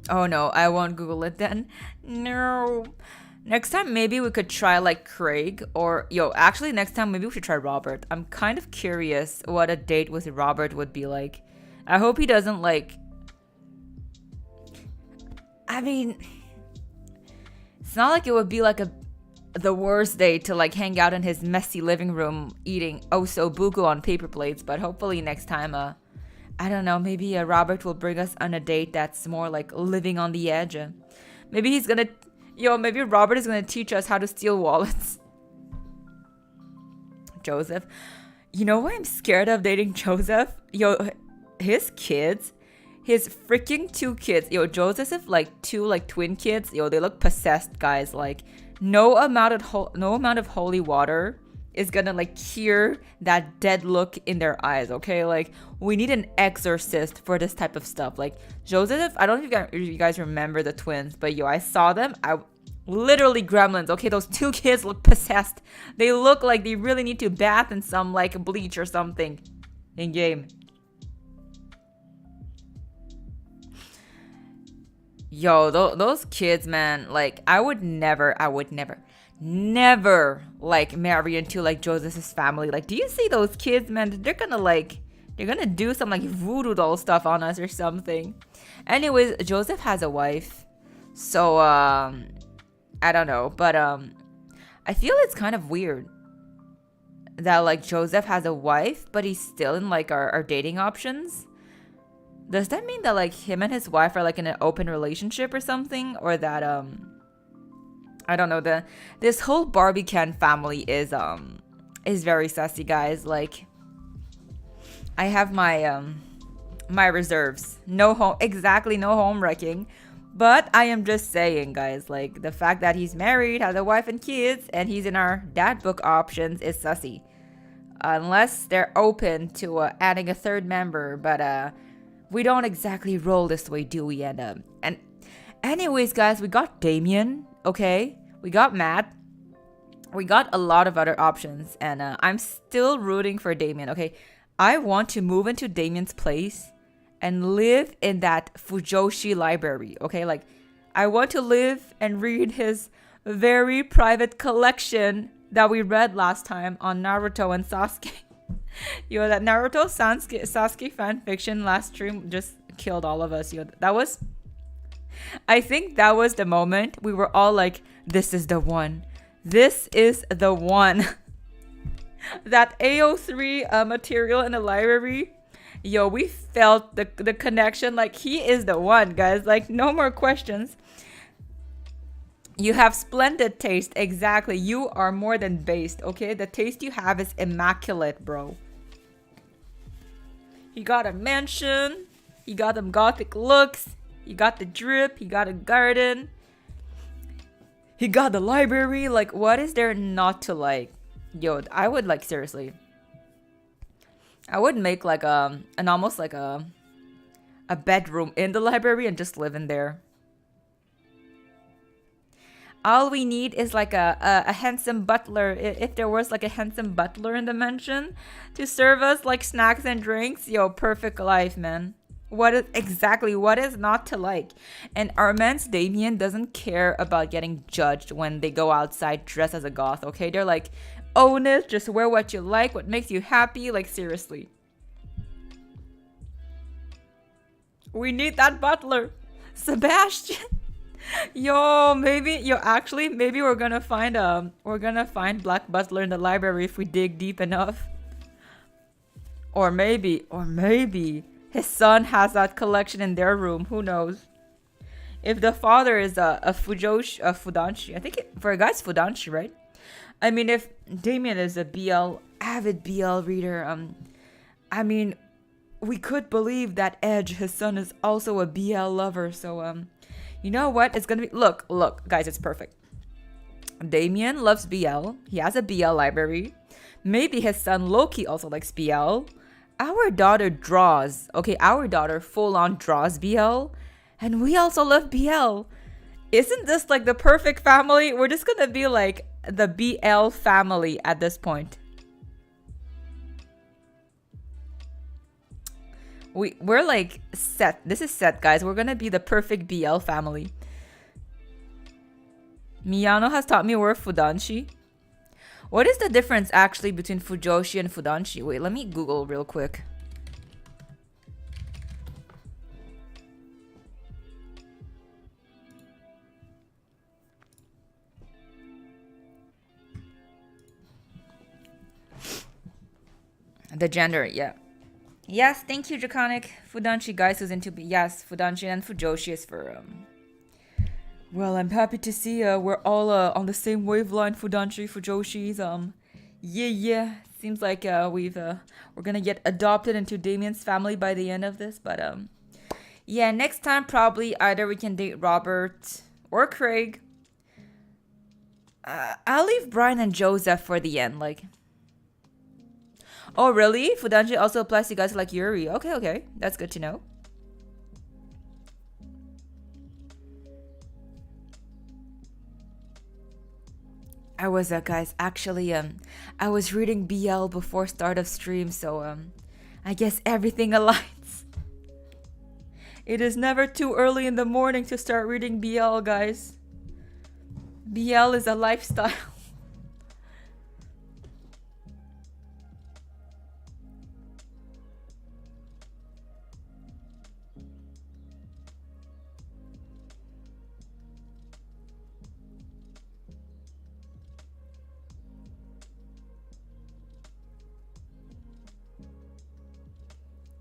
no, I won't Google it then. No. Next time maybe we could try like Craig or actually next time maybe we should try Robert. I'm kind of curious what a date with Robert would be like. I hope he doesn't like, I mean, it's not like it would be like the worst day to like hang out in his messy living room eating oso buku on paper plates, but hopefully next time I don't know, maybe Robert will bring us on a date that's more like living on the edge. Maybe he's gonna maybe Robert is gonna teach us how to steal wallets. Joseph. You know why I'm scared of dating Joseph? His kids, his freaking 2 kids. Joseph like 2 like twin kids. They look possessed, guys. Like no amount of holy water is gonna like cure that dead look in their eyes. Okay, like we need an exorcist for this type of stuff. Like Joseph, I don't know if you guys remember the twins, but I saw them. I literally gremlins. Okay, those 2 kids look possessed. They look like they really need to bath in some like bleach or something in game. Those kids, man, like I would never like marry into like Joseph's family. Like, do you see those kids, man? They're gonna do some like voodoo doll stuff on us or something. Anyways, Joseph has a wife, so I don't know, but I feel it's kind of weird that like Joseph has a wife, but he's still in like our dating options. Does that mean that like him and his wife are like in an open relationship or something, or that I don't know, this whole Barbican family is very sassy, guys. Like I have my reserves. No home wrecking. But I am just saying, guys, like the fact that he's married, has a wife and kids, and he's in our dad book options is sussy. Unless they're open to adding a third member, but we don't exactly roll this way, do we? And anyways, guys, we got Damien, okay? We got Matt. We got a lot of other options, and I'm still rooting for Damien, okay? I want to move into Damien's place and live in that Fujoshi library, okay? Like, I want to live and read his very private collection that we read last time on Naruto and Sasuke. That Naruto Sasuke fan fiction last stream just killed all of us. I think that was the moment we were all like, this is the one. This is the one. That AO3 material in the library, we felt the connection. Like, he is the one, guys. Like, no more questions. You have splendid taste. Exactly. You are more than based, okay? The taste you have is immaculate, bro. He got a mansion. He got them gothic looks. He got the drip. He got a garden. He got the library. Like, what is there not to like? I would like, seriously, I would make like an almost like a bedroom in the library and just live in there. All we need is like a handsome butler. If there was like a handsome butler in the mansion to serve us like snacks and drinks, perfect life, man. What is not to like? And Armand's Damien doesn't care about getting judged when they go outside dressed as a goth, okay? They're like, own it, just wear what you like, what makes you happy, like seriously. We need that butler. Sebastian. Maybe we're gonna find Black Butler in the library if we dig deep enough. Or maybe his son has that collection in their room. Who knows? If the father is a Fudanshi, I think for a guy's Fudanshi, right? I mean, if Damien is a avid BL reader, I mean, we could believe that Edge, his son, is also a BL lover. So You know what? It's gonna be look, guys, it's perfect. Damien loves BL. He has a BL library. Maybe his son Loki also likes BL. Our daughter draws. Okay, our daughter full on draws BL. And we also love BL. Isn't this like the perfect family? We're just gonna be like the BL family at this point. We're like set. This is set, guys. We're gonna be the perfect BL family. Miyano has taught me word Fudanshi. What is the difference actually between Fujoshi and Fudanshi? Wait, let me Google real quick. The gender, yeah. Yes, thank you, Draconic. Fudanshi, guys, who's into yes, Fudanshi and Fujoshi is for Well, I'm happy to see we're all on the same wavelength, Fudanshi, Fujoshi's. Yeah. Seems like we're gonna get adopted into Damien's family by the end of this, but yeah, next time probably either we can date Robert or Craig. I'll leave Brian and Joseph for the end, like. Oh, really? Fudanshi also applies to guys like Yuri. Okay. That's good to know. I was guys, actually I was reading BL before start of stream, so I guess everything aligns. It is never too early in the morning to start reading BL, guys. BL is a lifestyle.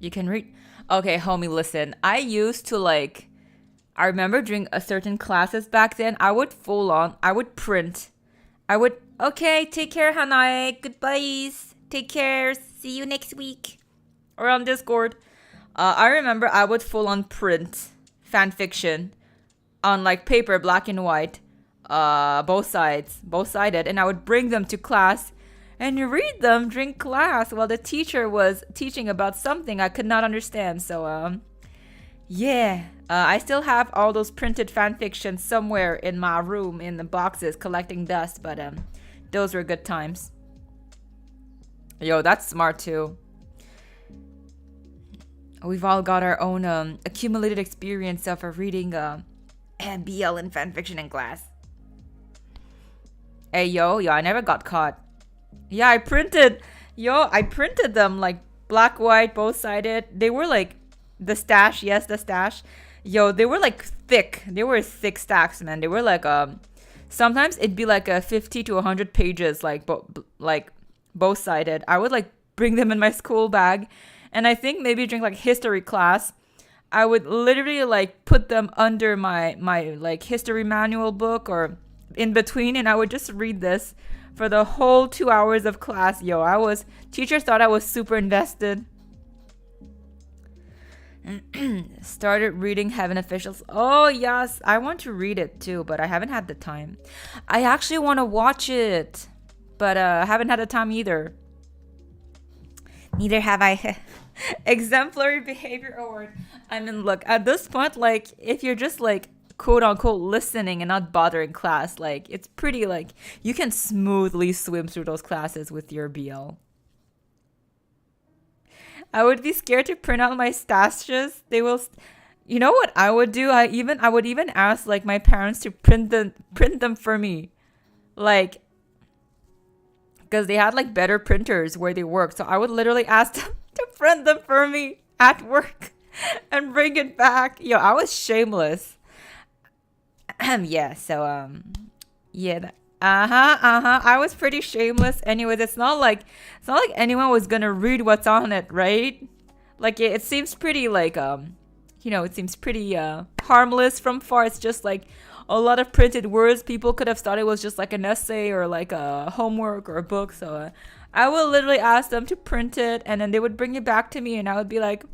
You can read. Okay, homie, listen. I used to like. I remember during a certain classes back then, I would print. Okay, take care, Hanae. Goodbyes. Take care. See you next week. Or on Discord. I remember I would full on print fan fiction on like paper, black and white. Both sided. And I would bring them to class. And you read them during class while the teacher was teaching about something I could not understand. So, yeah. I still have all those printed fan fictions somewhere in my room in the boxes collecting dust. But, those were good times. Yo, that's smart too. We've all got our own accumulated experience of reading BL and fan fiction in class. Hey, yo, I never got caught. Yeah, I printed them like black, white, both sided. They were like the stash. Yes, the stash. Yo, they were like thick. They were thick stacks, man. They were like sometimes it'd be like 50 to 100 pages, like both sided. I would like bring them in my school bag, and I think maybe during like history class, I would literally like put them under my like history manual book or in between, and I would just read this for the whole 2 hours of class. Yo, teachers thought I was super invested. Started reading Heaven Officials. Oh, yes. I want to read it too, but I haven't had the time. I actually want to watch it, but I haven't had the time either. Neither have I. Exemplary Behavior Award. I mean, look, at this point, like, if you're just like quote unquote listening and not bothering class, like it's pretty like you can smoothly swim through those classes with your BL. I would be scared to print out my stashes. They will, you know what I would do? I would even ask like my parents to print them for me, like because they had like better printers where they work. So I would literally ask them to print them for me at work and bring it back. Yo, I was shameless. Yeah, so yeah, I was pretty shameless. Anyways, it's not like anyone was gonna read what's on it, right? Like it seems pretty like it seems pretty harmless from far. It's just like a lot of printed words. People could have thought it was just like an essay or like a homework or a book. So I would literally ask them to print it, and then they would bring it back to me, and I would be like,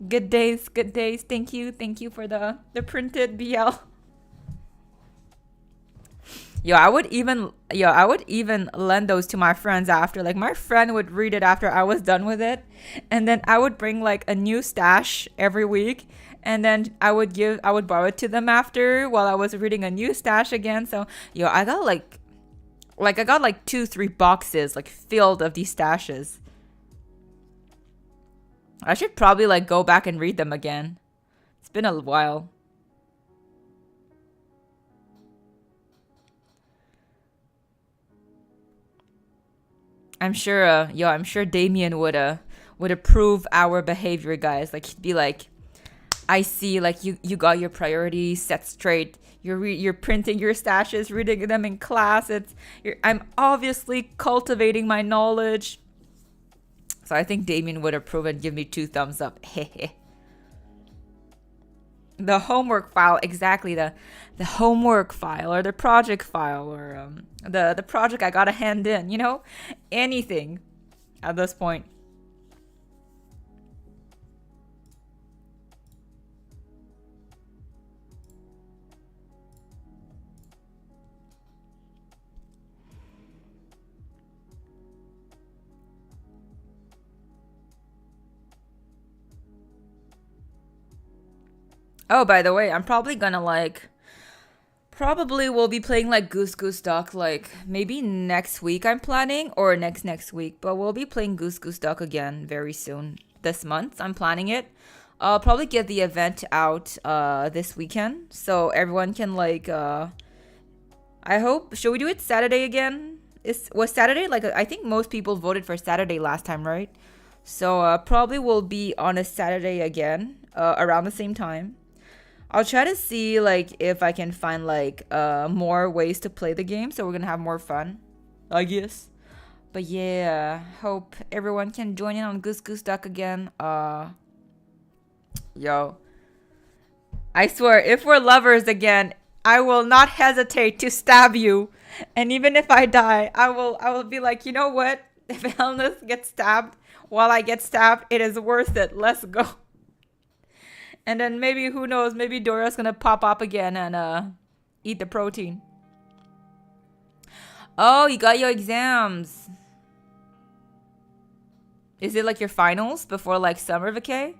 Good days, good days. Thank you for the printed BL. I would even lend those to my friends after. Like my friend would read it after I was done with it, and then I would bring like a new stash every week, and then I would borrow it to them after while I was reading a new stash again. So I got I got like 2-3 boxes like filled of these stashes. I should probably like go back and read them again. It's been a while. I'm sure Damien would approve our behavior, guys. Like he'd be like, I see, like you got your priorities set straight. You're printing your stashes, reading them in class. I'm obviously cultivating my knowledge. So I think Damien would approve and give me 2 thumbs up. The homework file, exactly, the homework file or the project file or the project I gotta hand in, anything at this point. Oh, by the way, I'm probably gonna probably will be playing like Goose Goose Duck like maybe next week I'm planning or next week, but we'll be playing Goose Goose Duck again very soon. This month I'm planning it. I'll probably get the event out this weekend so everyone can I hope, should we do it Saturday again? Was Saturday like I think most people voted for Saturday last time, right? So probably will be on a Saturday again around the same time. I'll try to see like if I can find more ways to play the game so we're gonna have more fun, I guess. But yeah, hope everyone can join in on Goose Goose Duck again. Yo, I swear, if we're lovers again, I will not hesitate to stab you. And even if I die, I will be like, you know what? If Helnus gets stabbed while I get stabbed, it is worth it. Let's go. And then maybe, who knows, maybe Dora's gonna pop up again and eat the protein. Oh, you got your exams. Is it like your finals before like summer vacay?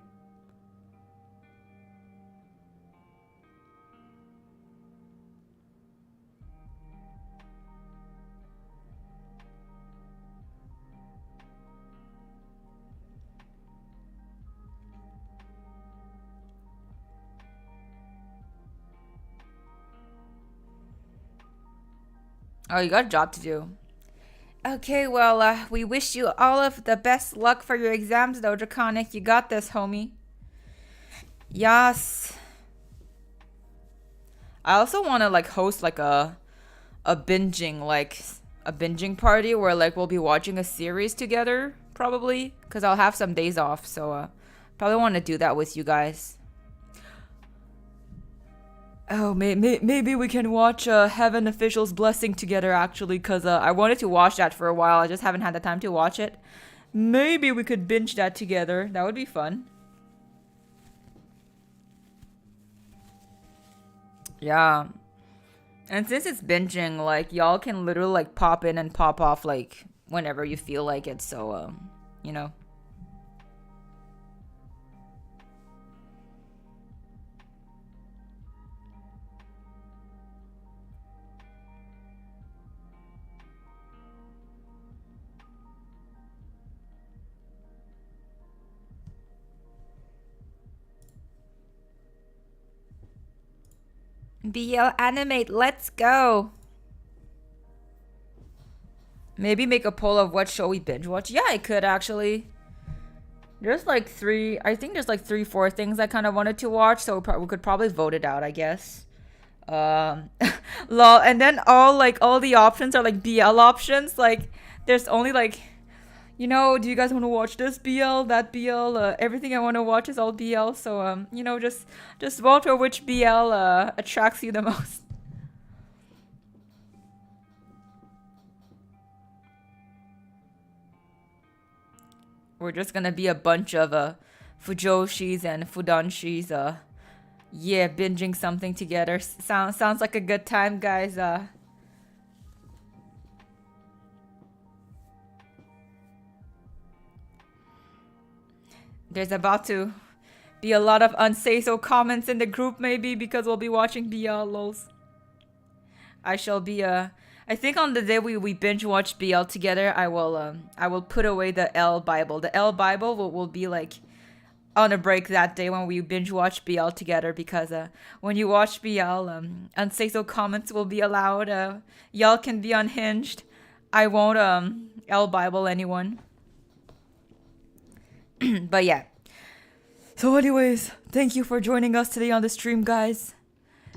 Oh, you got a job to do. Okay, well, we wish you all of the best luck for your exams, though, Draconic. You got this, homie. Yes. I also want to like host like a binging a binging party where like we'll be watching a series together, probably, because I'll have some days off. So probably want to do that with you guys. Oh, maybe we can watch Heaven Official's Blessing together, actually, because I wanted to watch that for a while. I just haven't had the time to watch it. Maybe we could binge that together. That would be fun. Yeah. And since it's binging, like, y'all can literally, like, pop in and pop off, like, whenever you feel like it. So, you know. BL Animate, let's go. Maybe make a poll of what show we binge watch. Yeah, I could actually. There's like I think there's like 3, 4 things I kind of wanted to watch, so we could probably vote it out, I guess. Lol, and then all the options are like BL options. Like, there's only like, do you guys want to watch this BL, that BL? Everything I want to watch is all BL. So just vote for which BL attracts you the most. We're just gonna be a bunch of Fujoshis and Fudanshis. Yeah, binging something together. Sounds like a good time, guys. There's about to be a lot of unsay-so comments in the group, maybe, because we'll be watching BL, lols. I shall be, I think on the day we binge watch BL together, I will put away the L Bible. The L Bible will be, like, on a break that day when we binge watch BL together, because, when you watch BL, unsay-so comments will be allowed. Y'all can be unhinged. I won't, L Bible anyone. But yeah. So anyways, thank you for joining us today on the stream, guys.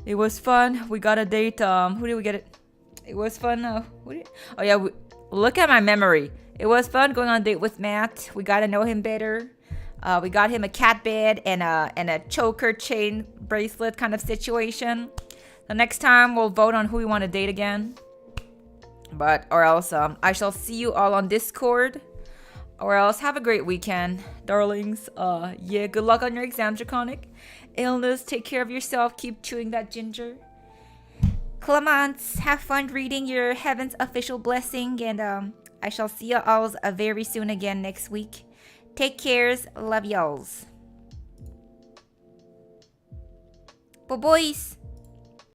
It was fun. We got a date. Who did we get it? It was fun. Oh yeah, look at my memory. It was fun going on a date with Matt. We got to know him better. We got him a cat bed and a choker chain bracelet kind of situation. The next time we'll vote on who we want to date again. Or else I shall see you all on Discord. Or else have a great weekend, darlings. Yeah, good luck on your exams, Draconic. Illness, take care of yourself. Keep chewing that ginger. Clemence, have fun reading your Heaven's official blessing. And I shall see you all very soon again next week. Take cares. Love y'alls. Bye boys.